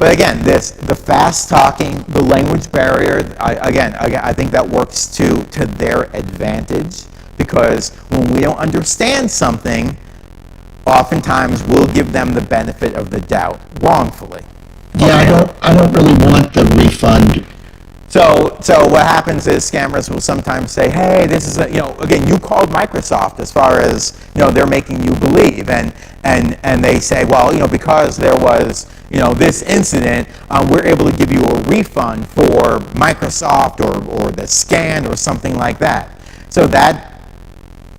But again, the fast talking, the language barrier, I think that works to their advantage, because when we don't understand something, oftentimes we'll give them the benefit of the doubt wrongfully. Yeah, I don't really want the refund. So what happens is scammers will sometimes say, hey, this is again, you called Microsoft as far as, they're making you believe, and they say, well, because there was, this incident, we're able to give you a refund for Microsoft or the scan or something like that. So that,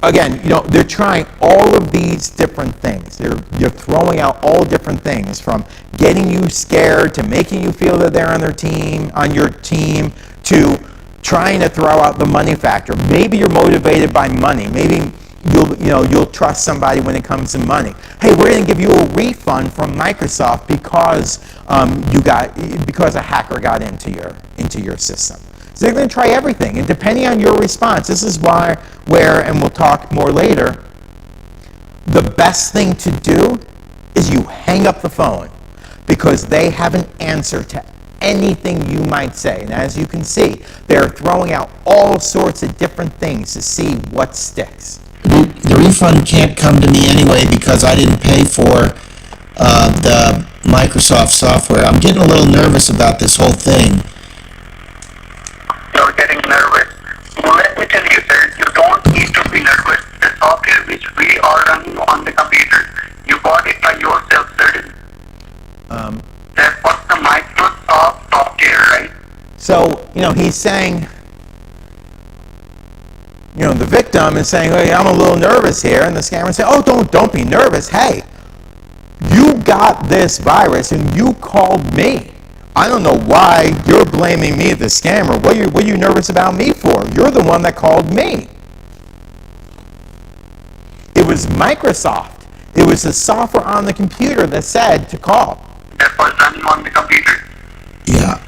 again, they're trying all of these different things. They're throwing out all different things, from getting you scared to making you feel that they're on your team, to trying to throw out the money factor. Maybe you're motivated by money. Maybe you'll trust somebody when it comes to money. Hey, we're going to give you a refund from Microsoft because because a hacker got into your system. So they're going to try everything, and depending on your response, this is and we'll talk more later, the best thing to do is you hang up the phone, because they have an answer to anything you might say. And as you can see, they're throwing out all sorts of different things to see what sticks. The refund can't come to me anyway because I didn't pay for the Microsoft software. I'm getting a little nervous about this whole thing. You're getting nervous. Well, let me tell you, sir, you don't need to be nervous. The software which we are running on the computer, you bought it by yourself, sir. That's what the Microsoft software, right? So, he's saying, the victim is saying, hey, I'm a little nervous here, and the scammer is saying, oh, don't be nervous. Hey, you got this virus and you called me. I don't know why you're blaming me, the scammer. What are you nervous about me for? You're the one that called me. It was Microsoft. It was the software on the computer that said to call. That was running on the computer. Yeah.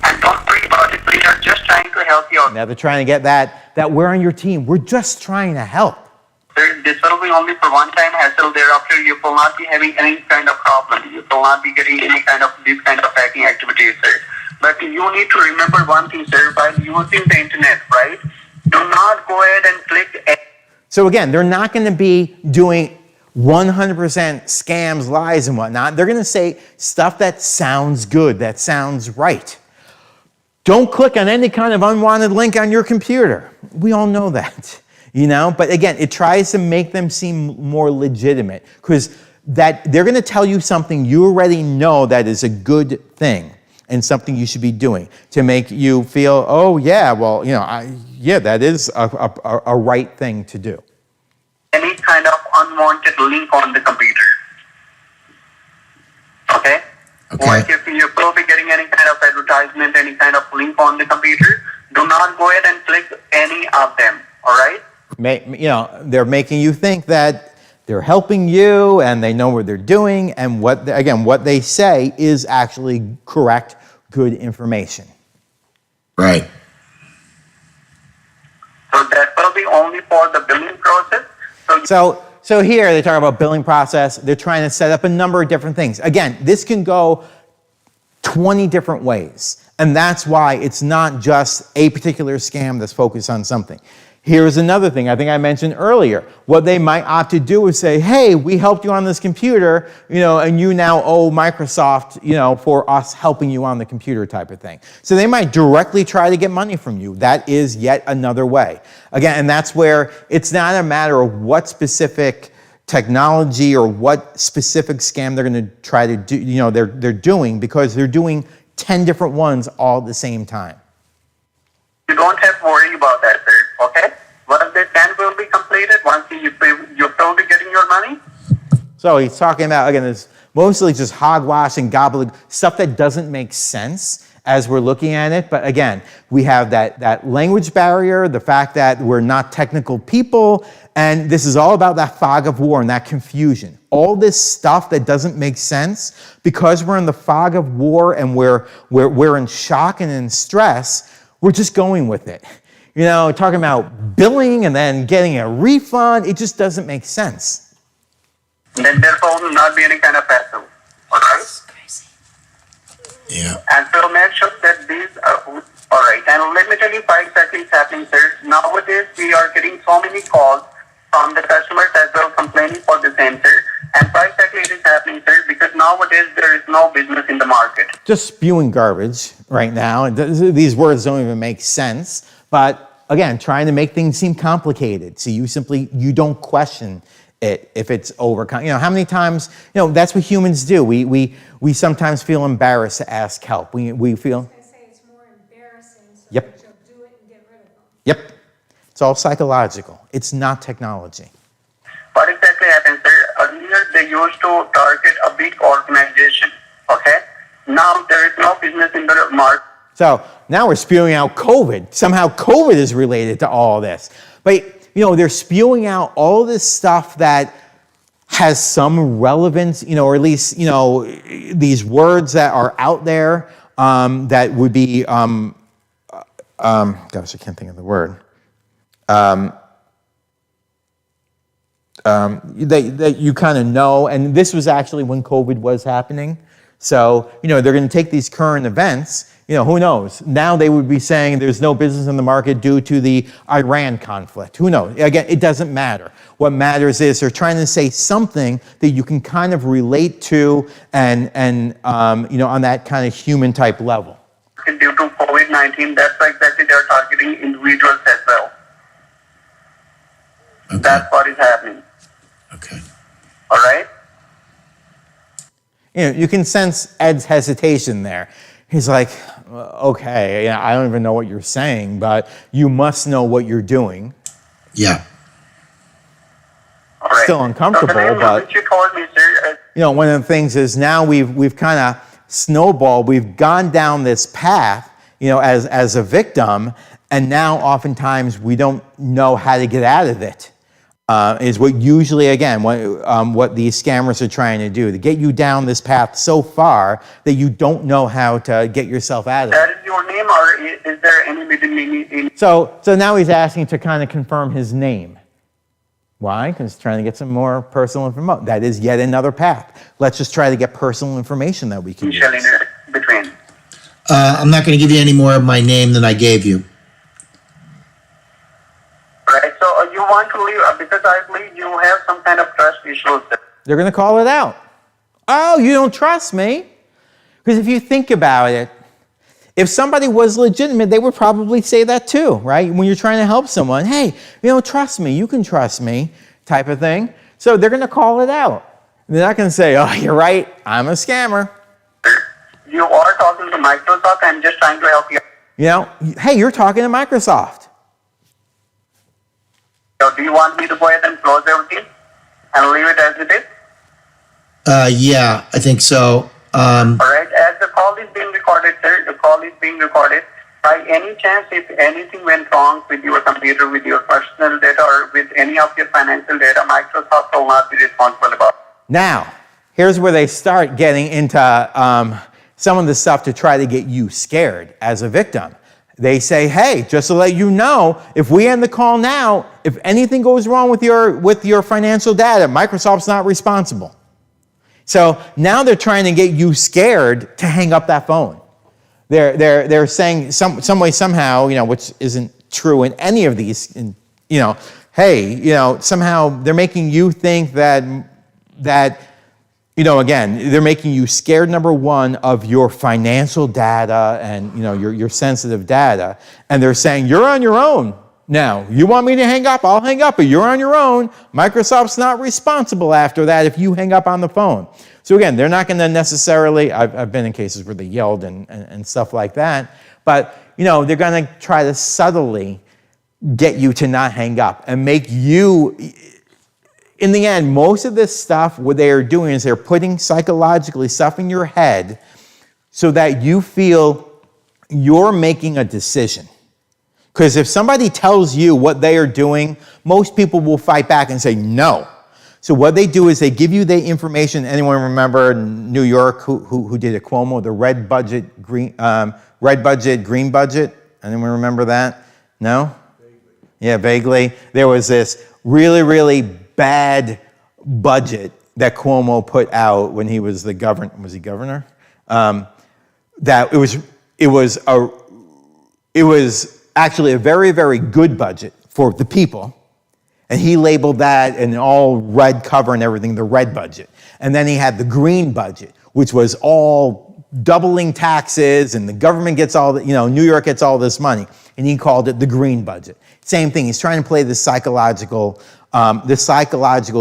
And don't worry about it. We are just trying to help you out. Now they're trying to get that we're on your team. We're just trying to help. Sir, this will be only for one-time hassle. Thereafter, you will not be having any kind of problem. You will not be getting any kind of this kind of hacking activities, sir. But you need to remember one thing, sir. While using the internet, right? Do not go ahead and click. So again, they're not going to be doing 100% scams, lies, and whatnot. They're going to say stuff that sounds good, that sounds right. Don't click on any kind of unwanted link on your computer. We all know that, But again, it tries to make them seem more legitimate, because that they're going to tell you something you already know that is a good thing and something you should be doing to make you feel, oh yeah, well, that is a right thing to do. Any kind of unwanted link on the computer. Okay? Like if you will be getting any kind of advertisement, any kind of link on the computer, do not go ahead and click any of them. All right? They're making you think that they're helping you and they know what they're doing, and what they say is actually correct, good information. Right. So that will be only for the billing process. So here they talk about billing process. They're trying to set up a number of different things. Again, this can go 20 different ways. And that's why it's not just a particular scam that's focused on something. Here's another thing I think I mentioned earlier. What they might opt to do is say, hey, we helped you on this computer, and you now owe Microsoft, for us helping you on the computer type of thing. So they might directly try to get money from you. That is yet another way. Again, and that's where it's not a matter of what specific technology or what specific scam they're going to try to do, they're doing, because they're doing 10 different ones all at the same time. You don't have to worry about that, sir. Okay? Once the 10 will be completed, once you'll be getting your money. So he's talking about, again, it's mostly just hogwash and gobbledygook, stuff that doesn't make sense as we're looking at it. But again, we have that language barrier, the fact that we're not technical people, and this is all about that fog of war and that confusion. All this stuff that doesn't make sense, because we're in the fog of war and we're in shock and in stress, we're just going with it. Talking about billing and then getting a refund, it just doesn't make sense. Then therefore will not be any kind of hassle. All right? Yeah. And so make sure that these are all right. And let me tell you why exactly is happening, sir. Nowadays, we are getting so many calls from the customers as well complaining for the same, sir. And why exactly it is happening, sir? Because nowadays there is no business in the market. Just spewing garbage right now. And these words don't even make sense. But again, trying to make things seem complicated. So you don't question it if it's overcome. You know, how many times, you know, that's what humans do. We sometimes feel embarrassed to ask help. We feel. Yep. Yep. It's all psychological. It's not technology. What exactly happened, sir? Earlier, they used to target a big organization, okay? Now, there is no business in the market. So now we're spewing out COVID. Somehow COVID is related to all this. But, you know, they're spewing out all this stuff that has some relevance, you know, or at least, you know, these words that are out there that would be, gosh, I can't think of the word. That you kind of know, and this was actually when COVID was happening. So, you know, they're going to take these current events, you know, who knows? Now they would be saying there's no business in the market due to the Iran conflict. Who knows? Again, it doesn't matter. What matters is they're trying to say something that you can kind of relate to and you know, on that kind of human type level. Due to COVID-19, that's exactly they're targeting individuals as well. Okay. That's what is happening. Okay. All right? You know, you can sense Ed's hesitation there. He's like, okay, yeah, I don't even know what you're saying, but you must know what you're doing. Yeah. All right. Still uncomfortable, so but which you told me, sir, you know, one of the things is now we've kind of snowballed. We've gone down this path, you know, as a victim, and now oftentimes we don't know how to get out of it. Is what usually, again, what these scammers are trying to do, to get you down this path so far that you don't know how to get yourself out of it. that is your name, or is there any middle name? So now he's asking to kind of confirm his name. Why? Because he's trying to get some more personal information. That is yet another path. Let's just try to get personal information that we can use. In between. I'm not going to give you any more of my name than I gave you. Right, so you want to leave because I believe you have some kind of trust issues. They're going to call it out. Oh, you don't trust me? Because if you think about it, if somebody was legitimate, they would probably say that too, right? When you're trying to help someone, hey, you don't trust me, you can trust me, type of thing. So they're going to call it out. They're not going to say, oh, you're right, I'm a scammer. You are talking to Microsoft, I'm just trying to help you. You know, hey, you're talking to Microsoft. So do you want me to go ahead and close everything and leave it as it is? Yeah, I think so. All right, as the call is being recorded, sir, the call is being recorded. By any chance, if anything went wrong with your computer, with your personal data, or with any of your financial data, Microsoft will not be responsible about it. Now, here's where they start getting into some of the stuff to try to get you scared as a victim. They say, hey, just to let you know, if we end the call now, if anything goes wrong with your financial data, Microsoft's not responsible. So now they're trying to get you scared to hang up that phone. They're saying some way, somehow, you know, which isn't true in any of these, you know, hey, you know, somehow they're making you think that, you know, again, they're making you scared, number one, of your financial data and, you know, your sensitive data. And they're saying, you're on your own now. You want me to hang up? I'll hang up, but you're on your own. Microsoft's not responsible after that if you hang up on the phone. So again, they're not going to necessarily, I've been in cases where they yelled and stuff like that, but, you know, they're going to try to subtly get you to not hang up and make you... In the end, most of this stuff, what they are doing is they're putting psychologically stuff in your head so that you feel you're making a decision. Because if somebody tells you what they are doing, most people will fight back and say no. So what they do is they give you the information. Anyone remember New York who did it? Cuomo, the red budget, green budget? Anyone remember that? No? Yeah, vaguely. There was this really, really bad budget that Cuomo put out when he was the governor. Was he governor? that it was actually a very, very good budget for the people. And he labeled that an all red cover and everything, the red budget. And then he had the green budget, which was all doubling taxes and the government gets all the, New York gets all this money. And he called it the green budget. Same thing, he's trying to play this psychological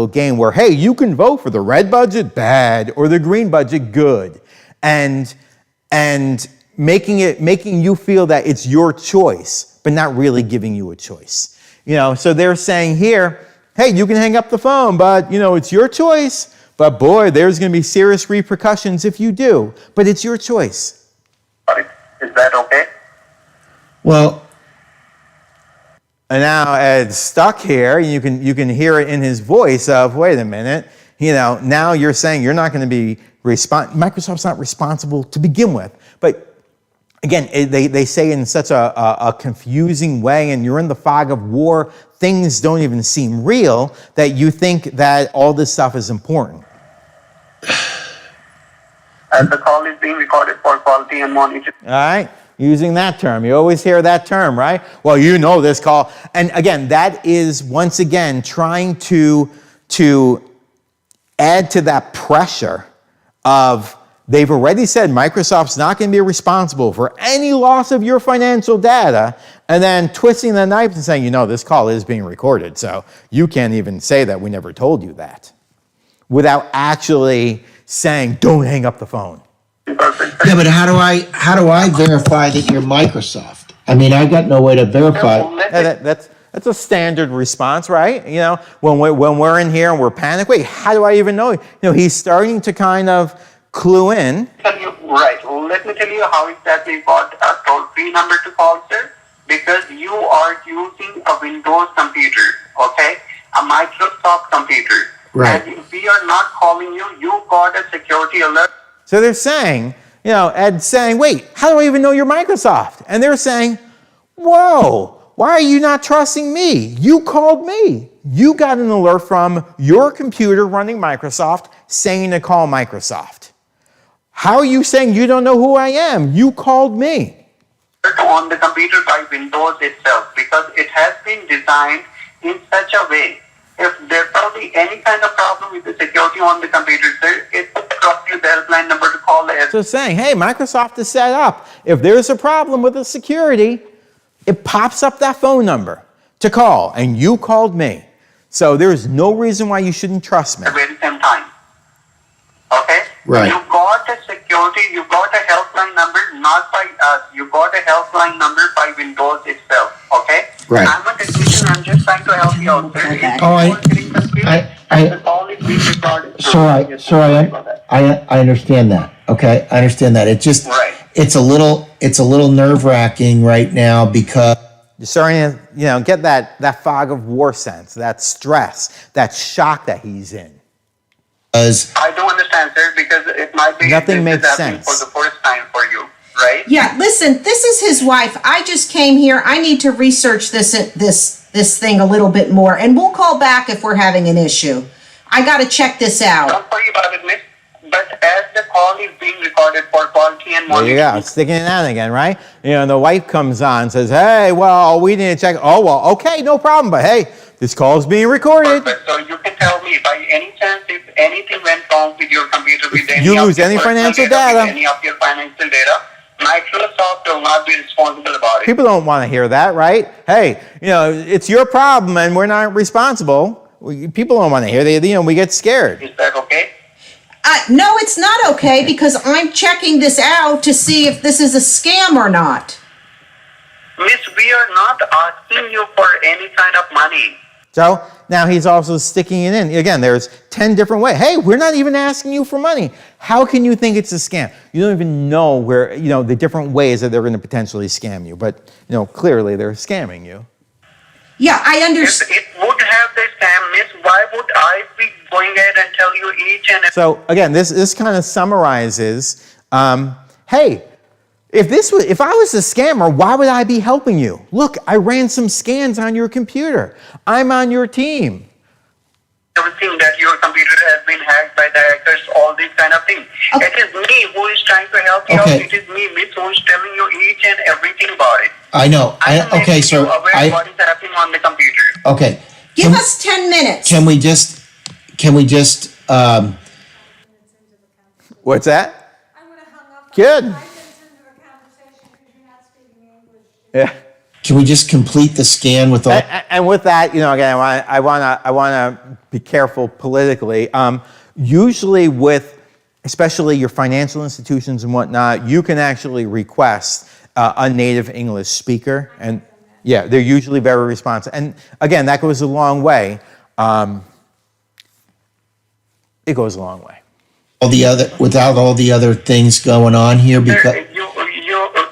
game where, hey, you can vote for the red budget, bad, or the green budget, good. And making you feel that it's your choice, but not really giving you a choice. So they're saying here, hey, you can hang up the phone, but it's your choice. But boy, there's going to be serious repercussions if you do. But it's your choice. Is that okay? Well, and now Ed's stuck here. You can hear it in his voice of, wait a minute, now you're saying you're not going to be Microsoft's not responsible to begin with. But again, they say in such a confusing way, and you're in the fog of war, things don't even seem real, that you think that all this stuff is important. And the call is being recorded for quality and monitoring. All right, using that term. You always hear that term, right? Well, this call. And again, that is, once again, trying to add to that pressure of, they've already said Microsoft's not going to be responsible for any loss of your financial data, and then twisting the knife and saying, this call is being recorded, so you can't even say that we never told you that, without actually saying, don't hang up the phone. Yeah, but how do I verify that you're Microsoft? I mean, I got no way to verify. That's a standard response, right? When we're in here and we're panicked, wait, how do I even know? He's starting to kind of clue in. Right. Let me tell you how exactly you got a toll-free number to call, sir. Because you are using a Windows computer, okay? A Microsoft computer. Right. And if we are not calling you, you got a security alert. So they're saying, Ed's saying, wait, how do I even know you're Microsoft? And they're saying, whoa, why are you not trusting me? You called me. You got an alert from your computer running Microsoft saying to call Microsoft. How are you saying you don't know who I am? You called me. On the computer by Windows itself, because it has been designed in such a way. If there's probably any kind of problem with the security on the computer, it will drop you the helpline number to call. So saying, hey, Microsoft is set up. If there's a problem with the security, it pops up that phone number to call, and you called me. So there's no reason why you shouldn't trust me. At the very same time. Okay? Right. You got a security, you got a helpline number, not by us. You got a helpline number by Windows itself. Okay? Right. I'm a technician, I'm just trying to help you out. I understand that. Okay, I understand that. It just, it's a little nerve-wracking right now because you're starting to, get that fog of war sense, that stress, that shock that he's in. I don't understand, sir, because it might be nothing makes sense sense for the first time for you, right? Yeah, listen, this is his wife. I just came here. I need to research this thing a little bit more, and we'll call back if we're having an issue. I got to check this out. Don't worry about it, miss. But as the call is being recorded for quality and monitoring. There you go, sticking it out again, right? The wife comes on and says, hey, well, we need to check. Oh, well, okay, no problem. But hey, this call is being recorded. Perfect. So you can tell me, by any chance, if anything went wrong with your computer, with any you of lose your any personal financial data, with data, any of your financial data, Microsoft will not be responsible about it. People don't want to hear that, right? Hey, it's your problem and we're not responsible. People don't want to hear that. We get scared. Is that okay? No, it's not okay because I'm checking this out to see if this is a scam or not. Miss, we are not asking you for any kind of money. So now he's also sticking it in. Again, there's 10 different ways. Hey, we're not even asking you for money. How can you think it's a scam? You don't even know where, the different ways that they're going to potentially scam you. But, clearly they're scamming you. Yeah, I understand. If it would have the scam, miss, why would I be going ahead and tell you each and every... So again, this kind of summarizes, hey, if I was a scammer, why would I be helping you? Look, I ran some scans on your computer. I'm on your team. Everything that your computer has been hacked by the hackers, all these kind of things. Okay. It is me who is trying to help you out. It is me, understand everything about it. I know. Okay, so Aware what is happening on the computer. okay. Give us 10 minutes. Can we just What's that? Good. Yeah. can we just complete the scan with all? And with that, again, I want to be careful politically. Usually with, especially your financial institutions and whatnot, you can actually request a native English speaker, and yeah, they're usually very responsive. And again, that goes a long way. It goes a long way. Without all the other things going on here, because Sir, you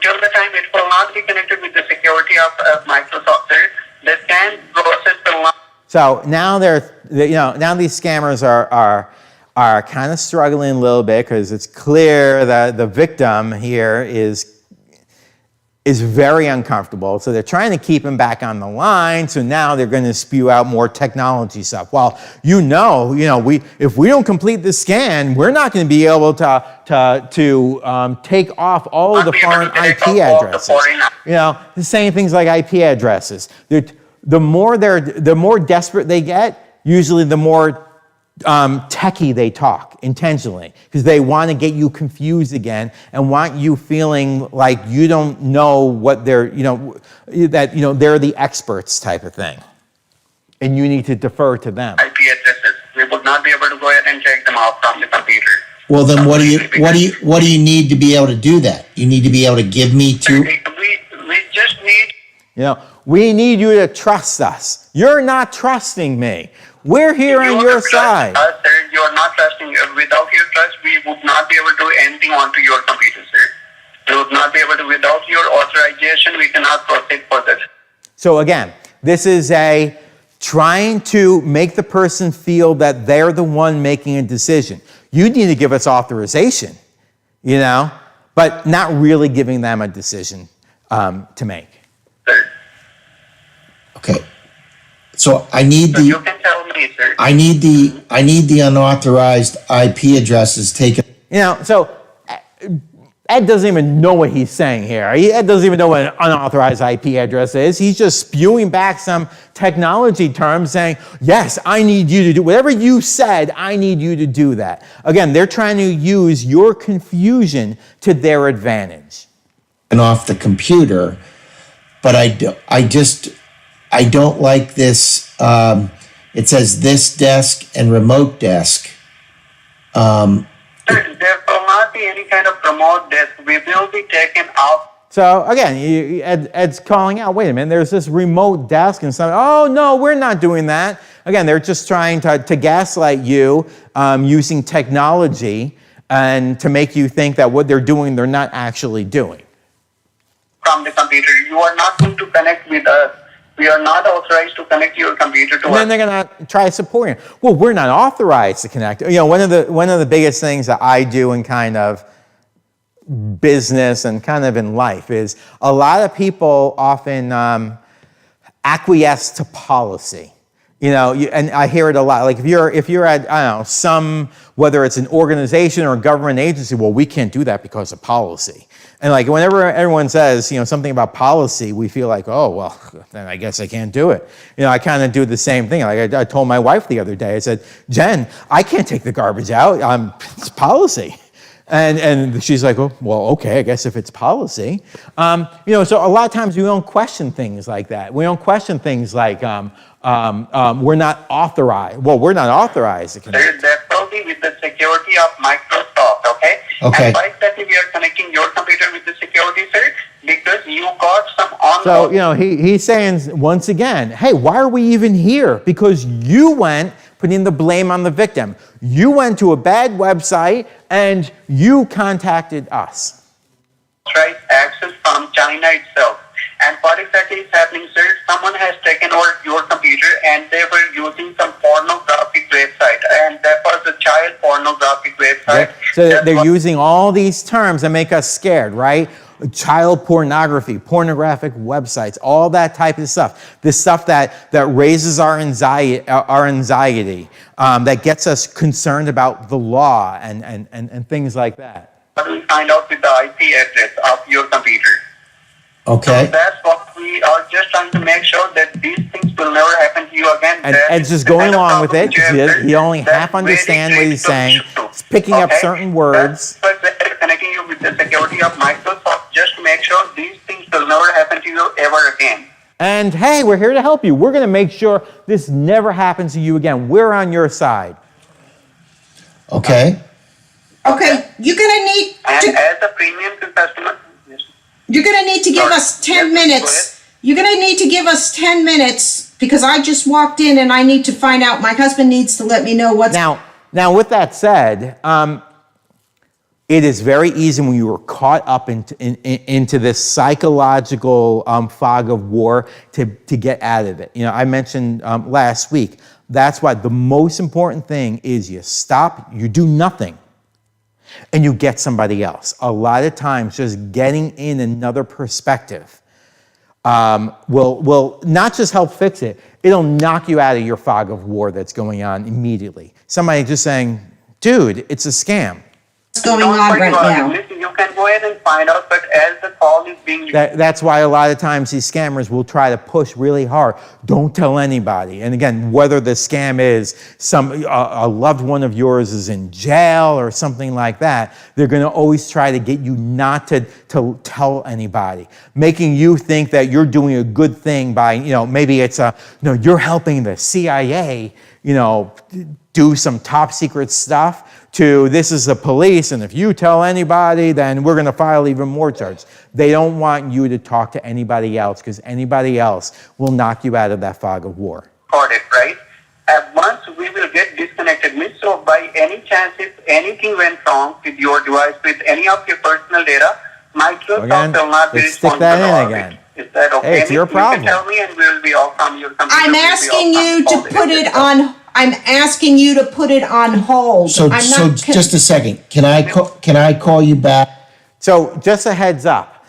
till the time it will not be connected with the security of Microsoft, sir. The scan process will not. So now now these scammers are kind of struggling a little bit because it's clear that the victim here is very uncomfortable. So they're trying to keep him back on the line. So now they're going to spew out more technology stuff. Well, if we don't complete the scan, we're not going to be able to take off all of the foreign IP addresses. Saying things like IP addresses. The more desperate they get, usually the more techie they talk intentionally, because they want to get you confused again and want you feeling like you don't know what they're the experts type of thing, and you need to defer to them. IP addresses. We would not be able to go ahead and check them out from the computer. well, then what do you need to be able to do that? You need to be able to give me two. We just need. We need you to trust us. You're not trusting me. We're here on your side. Us, sir, you are not trusting. Without your trust, we would not be able to do anything onto your computer, sir. We would not be able to. Without your authorization, we cannot proceed further. So again, this is trying to make the person feel that they're the one making a decision. You need to give us authorization, but not really giving them a decision to make. Sir. Okay. So I need So you can tell me, sir. I need the unauthorized IP addresses taken. So Ed doesn't even know what he's saying here. Ed doesn't even know what an unauthorized IP address is. He's just spewing back some technology terms saying, yes, I need you to do whatever you said, I need you to do that. Again, they're trying to use your confusion to their advantage. And off the computer, but I don't like this. It says this desk and remote desk. Sir, there will not be any kind of remote desk. We will be taken off. So again, Ed's calling out, wait a minute, there's this remote desk and something. Oh, no, we're not doing that. Again, they're just trying to gaslight you using technology and to make you think that what they're doing, they're not actually doing. From the computer, you are not going to connect with us. We are not authorized to connect your computer to And then they're going to try supporting it. Well, we're not authorized to connect. One of the biggest things that I do in kind of business and kind of in life is a lot of people often acquiesce to policy. And I hear it a lot. Like if you're at some, whether it's an organization or a government agency, well, we can't do that because of policy. And like whenever everyone says, something about policy, we feel like, oh, well, then I guess I can't do it. I kind of do the same thing. Like I told my wife the other day, I said, Jen, I can't take the garbage out. It's policy. And she's like, oh, well, okay, I guess if it's policy. So a lot of times we don't question things like that. We don't question things like we're not authorized. Well, we're not authorized to connect. That will be with the security of Microsoft, okay? Okay. And why exactly we are connecting your computer with the security, sir? Because you got some on. So, he's saying once again, hey, why are we even here? Because you went putting the blame on the victim. You went to a bad website and you contacted us. Right, access from China itself. And what exactly is happening, sir? Someone has taken over your computer and they were using some pornographic website. And that was a child pornographic website. So they're using all these terms that make us scared, right? Child pornography, pornographic websites, all that type of stuff. This stuff that raises our anxiety, that gets us concerned about the law and things like that. But we find out with the IP address of your computer. Okay. So that's what we are just trying to make sure that these things will never happen to you again. And That Ed's just the going kind of along with problem it. you have, He only that's half understands what very he's saying. critical. He's picking up Okay? certain words. That's why they're connecting you with the security of Microsoft just to make sure these things will never happen to you ever again. And hey, we're here to help you. We're going to make sure this never happens to you again. We're on your side. Okay. Okay, you're gonna need And to, as a premium customer, you're gonna need to give Sorry. us 10 Yes, minutes. You're gonna need to give us 10 minutes because I just walked in and I need to find out. My husband needs to let me know what's. Now, with that said, it is very easy when you are caught up into this psychological fog of war to get out of it. You know, I mentioned last week, that's why the most important thing is you stop, you do nothing, and you get somebody else. A lot of times, just getting in another perspective will not just help fix it, it'll knock you out of your fog of war that's going on immediately. Somebody just saying, dude, it's a scam. Going don't on worry right about it. now. Listen, you can go ahead and find out, but as the call is being That's why a lot of times these scammers will try to push really hard. Don't tell anybody. And again, whether the scam is a loved one of yours is in jail or something like that, they're going to always try to get you not to tell anybody, making you think that you're doing a good thing by, maybe it's you're helping the CIA, do some top secret stuff, to this is the police, and if you tell anybody, then we're going to file even more charges. They don't want you to talk to anybody else because anybody else will knock you out of that fog of war. recorded, right? Once we will get disconnected, so by any chance, if anything went wrong with your device, with any of your personal data, Microsoft Again, will not be let's stick responsible that in for again. it. Is that okay? Hey, it's your problem. You can tell me and we'll be off from your computer. I'm We'll be asking off you from all to the put it other on. I'm asking you to put it on hold. So, I'm so not. just a second. Can I call you back? So just a heads up,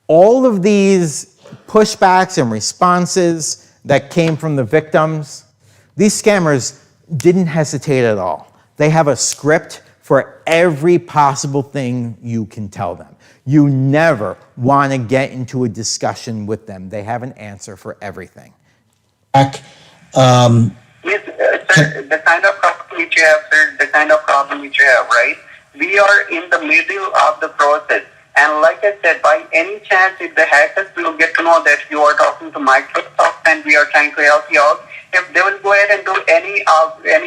all of these pushbacks and responses that came from the victims, these scammers didn't hesitate at all. They have a script for every possible thing you can tell them. You never want to get into a discussion with them. They have an answer for everything. Back. Sir, the kind of problem which you have, sir, the kind of problem which you have, right? We are in the middle of the process. And like I said, by any chance, if the hackers will get to know that you are talking to Microsoft and we are trying to help you out, if they will go ahead and do any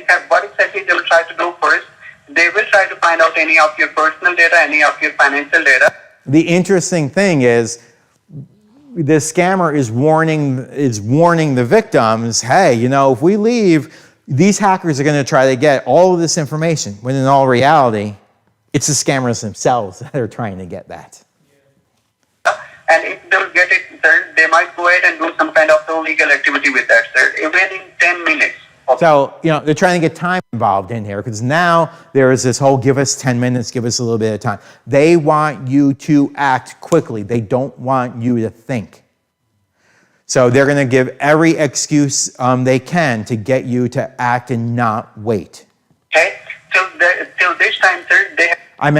kind, what exactly they will try to do first, they will try to find out any of your personal data, any of your financial data. The interesting thing is, the scammer is warning the victims, hey, if we leave, these hackers are going to try to get all of this information, when in all reality, it's the scammers themselves that are trying to get that. And if they'll get it, sir, they might go ahead and do some kind of illegal activity with that, sir, even in 10 minutes. So, they're trying to get time involved in here because now there is this whole give us 10 minutes, give us a little bit of time. They want you to act quickly. They don't want you to think. So they're going to give every excuse they can to get you to act and not wait. Okay? Till this time, sir, they have... I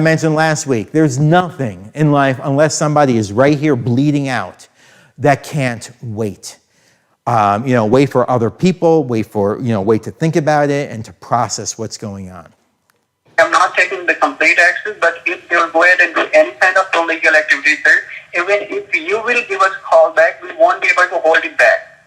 mentioned last week, there's nothing in life unless somebody is right here bleeding out that can't wait. Wait for other people, wait to think about it and to process what's going on. I'm not taking the complete access, but if they will go ahead and do any kind of illegal activity, sir, even if you will give us a call back, we won't be able to hold it back.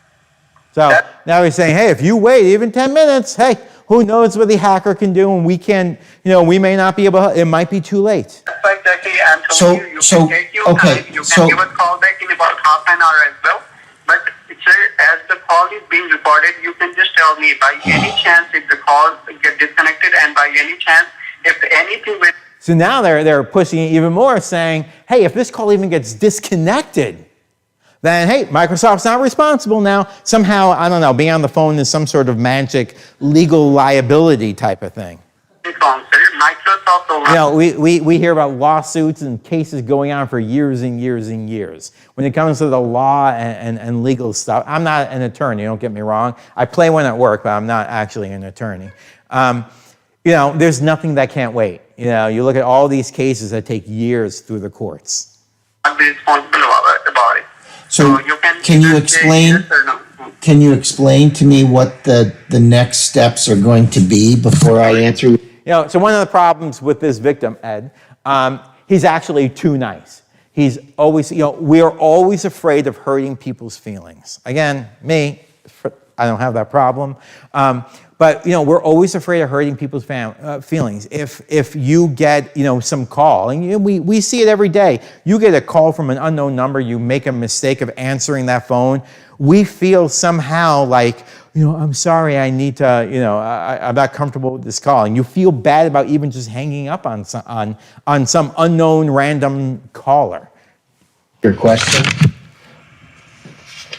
So now he's saying, hey, if you wait even 10 minutes, hey, who knows what the hacker can do, and we can, we may not be able to, it might be too late. That's why exactly I'm telling you, can take your time, you can give us a call back in about half an hour as well. But sir, as the call is being recorded, you can just tell me by any chance if the call get disconnected and by any chance if anything went. So now they're pushing it even more, saying, hey, if this call even gets disconnected, then, hey, Microsoft's not responsible now. Somehow, I don't know, being on the phone is some sort of magic legal liability type of thing. Wrong, sir. Microsoft will not. We hear about lawsuits and cases going on for years and years and years. When it comes to the law and legal stuff, I'm not an attorney, don't get me wrong. I play one at work, but I'm not actually an attorney. There's nothing that can't wait. You look at all these cases that take years through the courts. not be responsible about it. So you can you either say explain? yes or no. Can you explain to me what the next steps are going to be before I answer? You know, so one of the problems with this victim, Ed, he's actually too nice. He's always, you know, we are always afraid of hurting people's feelings. Again, me, I don't have that problem. But, you know, we're always afraid of hurting people's feelings. If you get, you know, some call, and we see it every day, you get a call from an unknown number, you make a mistake of answering that phone, we feel somehow like, you know, I'm sorry, I need to, you know, I'm not comfortable with this call. And you feel bad about even just hanging up on some unknown random caller. Your question?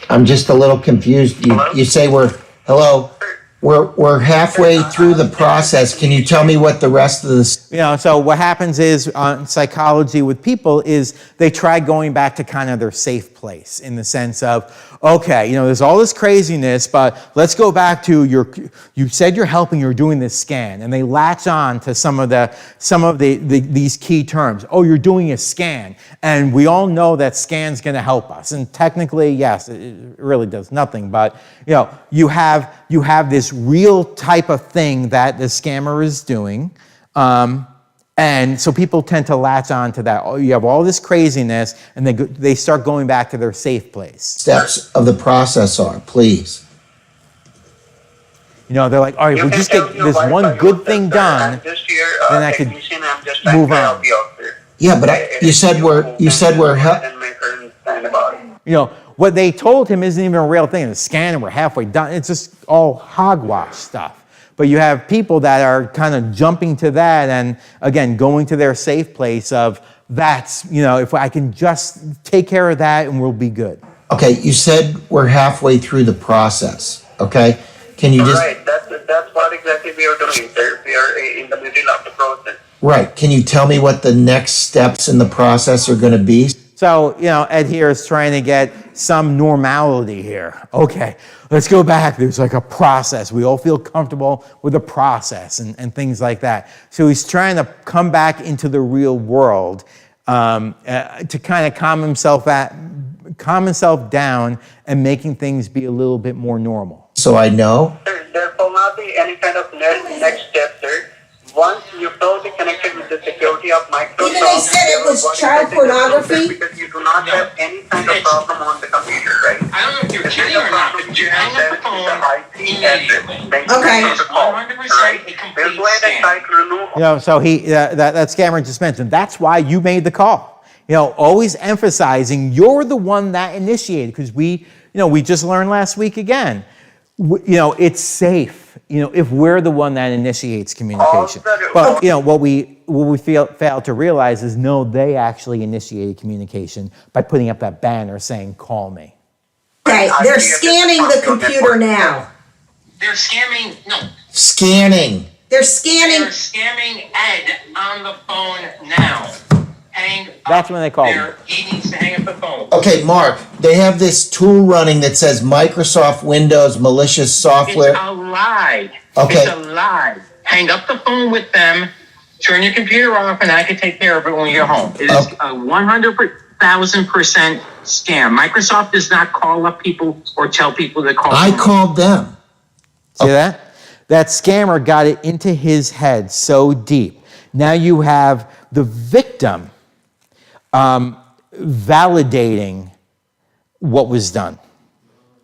I'm just a little confused. You say hello? We're halfway through the process. Can you tell me what the rest of this? You know, so what happens is psychology with people is they try going back to kind of their safe place in the sense of, okay, you know, there's all this craziness, but let's go back to you said you're helping, you're doing this scan, and they latch on to some of these key terms. Oh, you're doing a scan, and we all know that scan's going to help us, and technically, yes, it really does nothing, but you know, you have this real type of thing that the scammer is doing. And so people tend to latch on to that. Oh, you have all this craziness, and they start going back to their safe place. Steps of the process are, please. You know, they're like, all right, if we just get this one good thing done, then I could move on. Yeah, but you said we're You know, what they told him isn't even a real thing. The scan, and we're halfway done. It's just all hogwash stuff. But you have people that are kind of jumping to that and, again, going to their safe place of that's, you know, if I can just take care of that and we'll be good. Okay, you said we're halfway through the process, okay? Can you just... Right, that's what exactly we are doing, sir. We are in the middle of the process. Right, can you tell me what the next steps in the process are going to be? So, you know, Ed here is trying to get some normality here. Okay, let's go back. There's like a process. We all feel comfortable with the process and things like that. So he's trying to come back into the real world to kind of calm himself down and making things be a little bit more normal. So I know? There will not be any kind of next step, sir. Once you're totally connected with the security of Microsoft, even they said it was child pornography. Because you do not have any kind of problem on the computer, right? I don't know if you're kidding or not, but you hang up the phone immediately. Okay. 100% a complete scam. You know, so that scammer just mentioned, that's why you made the call. You know, always emphasizing you're the one that initiated, because we just learned last week again, you know, it's safe. You know, if we're the one that initiates communication. But, you know, what we fail to realize is, no, they actually initiated communication by putting up that banner saying, call me. Okay, they're scanning the computer now. They're scamming, no. Scanning. They're scanning. They're scamming Ed on the phone now. That's when they call me. He needs to hang up the phone. Okay, Mark, they have this tool running that says Microsoft Windows malicious software. It's a lie. Okay. It's a lie. Hang up the phone with them, turn your computer off, and I can take care of it when you're home. It is a 100,000% scam. Microsoft does not call up people or tell people to call them. I called them. See that? That scammer got it into his head so deep. Now you have the victim validating what was done.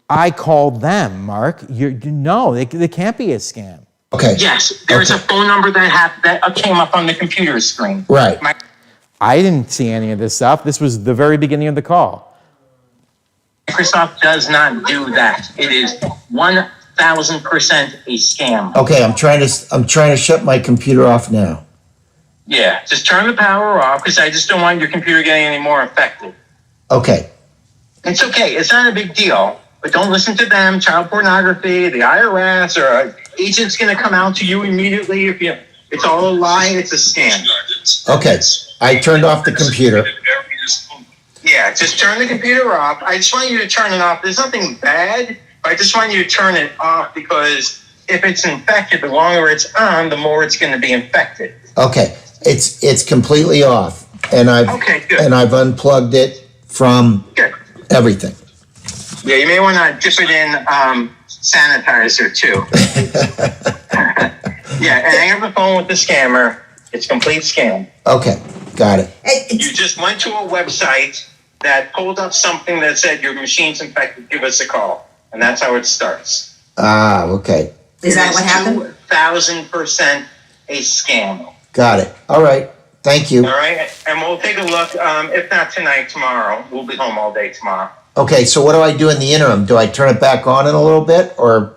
I called them, Mark. No, they can't be a scam. Okay. Yes, there's a phone number that came up on the computer screen. Right. I didn't see any of this stuff. This was the very beginning of the call. Microsoft does not do that. It is 1,000% a scam. Okay, I'm trying to shut my computer off now. Yeah, just turn the power off because I just don't want your computer getting any more affected. Okay. It's okay. It's not a big deal. But don't listen to them. Child pornography, the IRS, or an agent's going to come out to you immediately if it's all a lie. It's a scam. Okay. I turned off the computer. Yeah, just turn the computer off. I just want you to turn it off. There's nothing bad, but I just want you to turn it off because if it's infected, the longer it's on, the more it's going to be infected. Okay. It's completely off. and I've Okay, good. and I've unplugged it from Good. everything. Yeah, you may want to dip it in sanitizer too. Yeah, and hang up the phone with the scammer. It's complete scam. Okay, got it. You just went to a website that pulled up something that said your machine's infected. Give us a call, and that's how it starts. Ah, okay, Is that what happened? 2,000% a scam. got it. All right, thank you. All right, and we'll take a look. If not tonight, tomorrow. We'll be home all day tomorrow. Okay, so what do I do in the interim? Do I turn it back on in a little bit, or?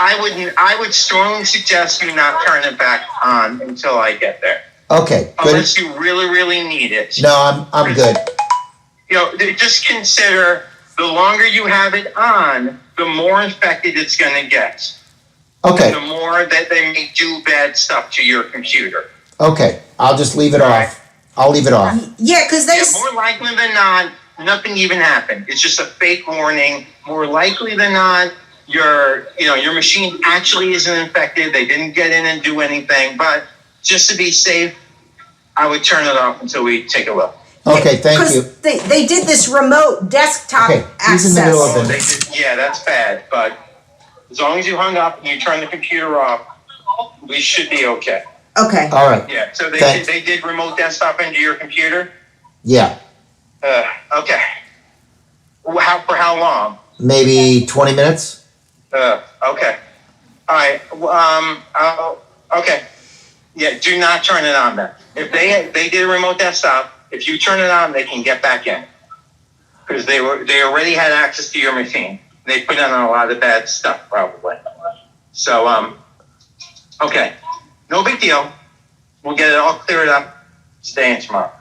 I would strongly suggest you not turn it back on until I get there. Okay, good. Unless you really, really need it. No, I'm good. You know, just consider the longer you have it on, the more infected it's going to get. Okay, And the more that they may do bad stuff to your computer. okay, I'll just leave it off. I'll leave it off. Yeah, because they. Yeah, more likely than not, nothing even happened. It's just a fake warning. More likely than not, your machine actually isn't infected. They didn't get in and do anything. But just to be safe, I would turn it off until we take a look. Okay, thank you. They did this remote desktop Okay, access. he's in the middle of Oh, it. they did, yeah, that's bad. But as long as you hung up and you turned the computer off, we should be okay. Okay. All right, Yeah. So Thanks. they did remote desktop into your computer. yeah, Okay. For how long? maybe 20 minutes? Okay. All right. Okay. Yeah. Do not turn it on then. If they did a remote desktop, if you turn it on, they can get back in because they already had access to your machine. They put in a lot of bad stuff probably. So okay, no big deal. We'll get it all cleared up today and tomorrow.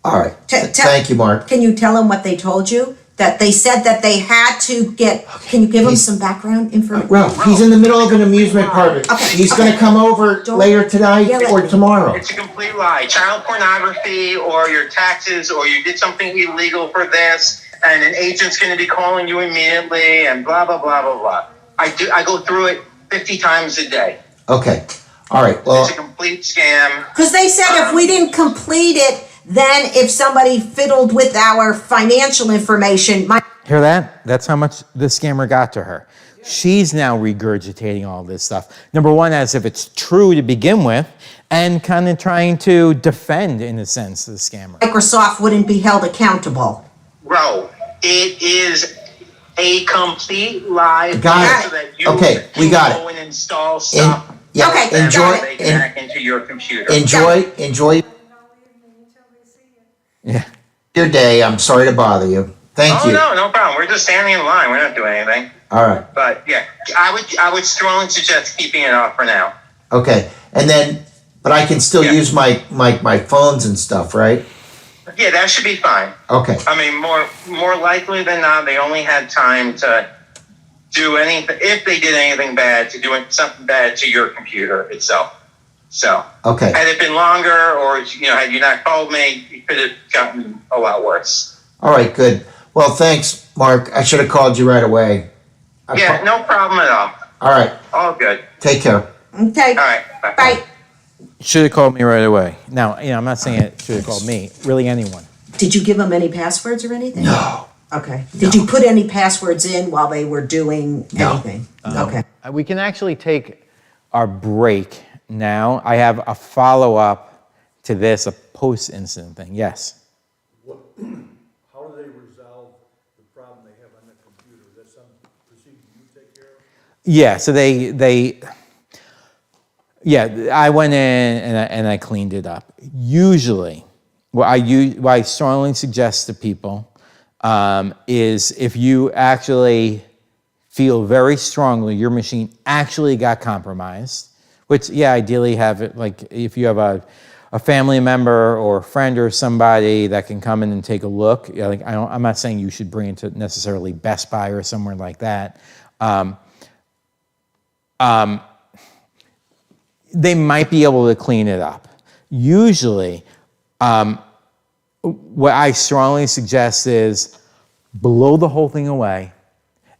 All right, thank you, Mark. Can you tell them what they told you? That they said that they had to get. Can you give them some background information? Ralph, he's in the middle of an amusement park. Okay, He's gonna come over later tonight yell at or me. tomorrow. It's a complete lie. Child pornography or your taxes or you did something illegal for this and an agent's going to be calling you immediately and blah, blah, blah, blah, blah. I go through it 50 times a day. Okay, all right, well, It's a complete scam. Because they said if we didn't complete it, then if somebody fiddled with our financial information, Hear that? That's how much the scammer got to her. She's now regurgitating all this stuff. Number one, as if it's true to begin with, and kind of trying to defend, in a sense, the scammer. Microsoft wouldn't be held accountable. Bro, it is a complete lie. Got so it. that you Okay, we can got go it. and install stuff. Yeah, Okay, enjoy, got They get back into your computer. enjoy Yeah. your day. I'm sorry to bother you. Thank you. No problem. We're just standing in line. We're not doing anything. All right, But yeah, I would strongly suggest keeping it off for now. okay, and then, but I can still use my phones and stuff, right? Yeah, that should be fine. Okay, I mean, more likely than not, they only had time to do anything. If they did anything bad, to do something bad to your computer itself. So, okay, had it been longer, or had you not called me, it could have gotten a lot worse. all right, good. Well, thanks, Mark. I should have called you right away. Yeah, no problem at all. All right, All good. take care. Okay. All right. Bye. Bye. Should have called me right away. Now, I'm not saying it should have called me. Really, anyone. Did you give them any passwords or anything? No. Okay. Did you put any passwords in while they were doing anything? Okay. We can actually take our break now. I have a follow-up to this, a post-incident thing. Yes. How do they resolve the problem they have on the computer? Is that some procedure you take care of? Yeah, so I went in and I cleaned it up. Usually, what I strongly suggest to people is if you actually feel very strongly your machine actually got compromised, which, ideally have it, like if you have a family member or a friend or somebody that can come in and take a look. I'm not saying you should bring it to necessarily Best Buy or somewhere like that. They might be able to clean it up. Usually, what I strongly suggest is blow the whole thing away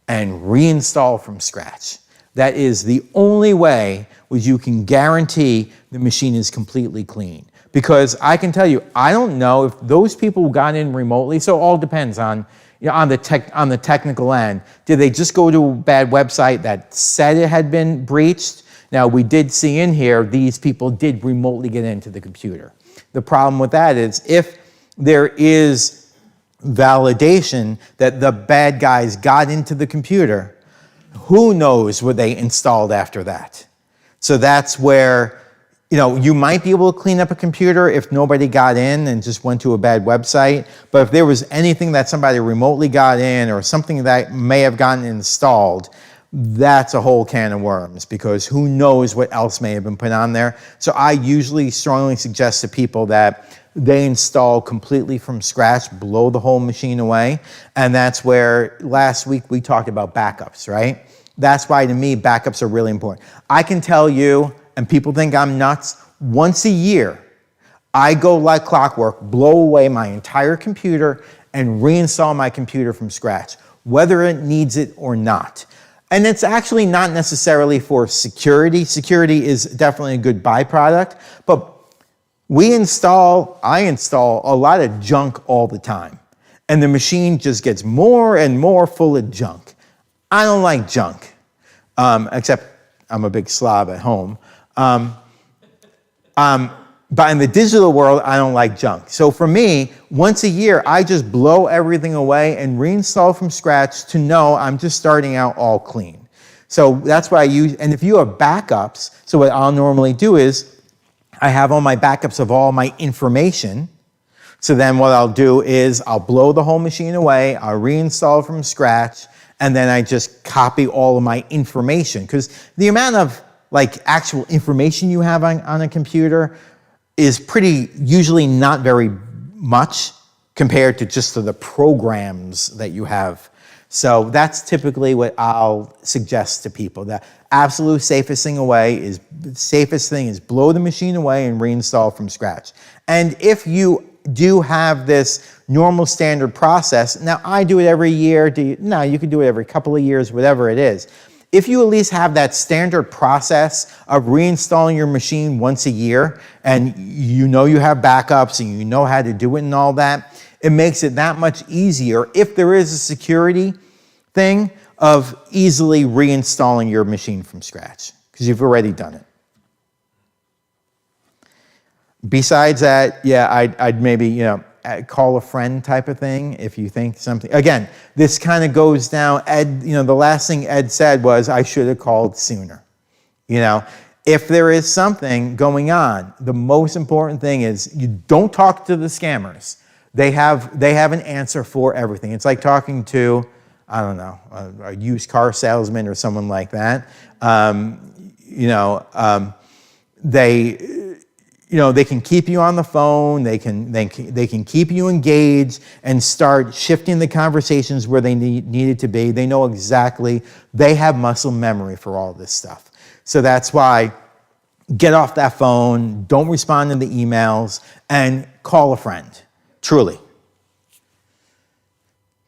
and reinstall from scratch. That is the only way which you can guarantee the machine is completely clean. Because I can tell you, I don't know if those people got in remotely, so it all depends on, on the technical end. Did they just go to a bad website that said it had been breached? Now, we did see in here, these people did remotely get into the computer. The problem with that is if there is validation that the bad guys got into the computer, who knows what they installed after that? So that's where, you might be able to clean up a computer if nobody got in and just went to a bad website. But if there was anything that somebody remotely got in or something that may have gotten installed, that's a whole can of worms, because who knows what else may have been put on there. So I usually strongly suggest to people that they install completely from scratch, blow the whole machine away. And that's where last week we talked about backups, right? That's why, to me, backups are really important. I can tell you, and people think I'm nuts, once a year, I go like clockwork, blow away my entire computer and reinstall my computer from scratch, whether it needs it or not. And it's actually not necessarily for security. Security is definitely a good byproduct, but I install a lot of junk all the time. And the machine just gets more and more full of junk. I don't like junk, except I'm a big slob at home. But in the digital world, I don't like junk. So for me, once a year, I just blow everything away and reinstall from scratch to know I'm just starting out all clean. So that's what I use. And if you have backups, so what I'll normally do is I have all my backups of all my information. So then what I'll do is I'll blow the whole machine away, I'll reinstall from scratch, and then I just copy all of my information. Because the amount of actual information you have on a computer is usually not very much compared to just the programs that you have. So that's typically what I'll suggest to people. The absolute safest thing is blow the machine away and reinstall from scratch. And if you do have this normal standard process, now I do it every year, you can do it every couple of years, whatever it is. If you at least have that standard process of reinstalling your machine once a year, and you have backups and you know how to do it and all that, it makes it that much easier, if there is a security thing, of easily reinstalling your machine from scratch, because you've already done it. Besides that, I'd maybe, call a friend type of thing if you think something. Again, this kind of goes down, Ed, the last thing Ed said was, I should have called sooner. If there is something going on, the most important thing is you don't talk to the scammers. They have an answer for everything. It's like talking to, I don't know, a used car salesman or someone like that. They can keep you on the phone, they can keep you engaged and start shifting the conversations where they need it to be. They know exactly, they have muscle memory for all this stuff. So that's why, get off that phone, don't respond to the emails, and call a friend, truly.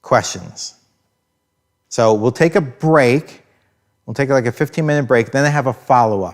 Questions? So we'll take a break. We'll take like a 15-minute break, then I have a follow-up.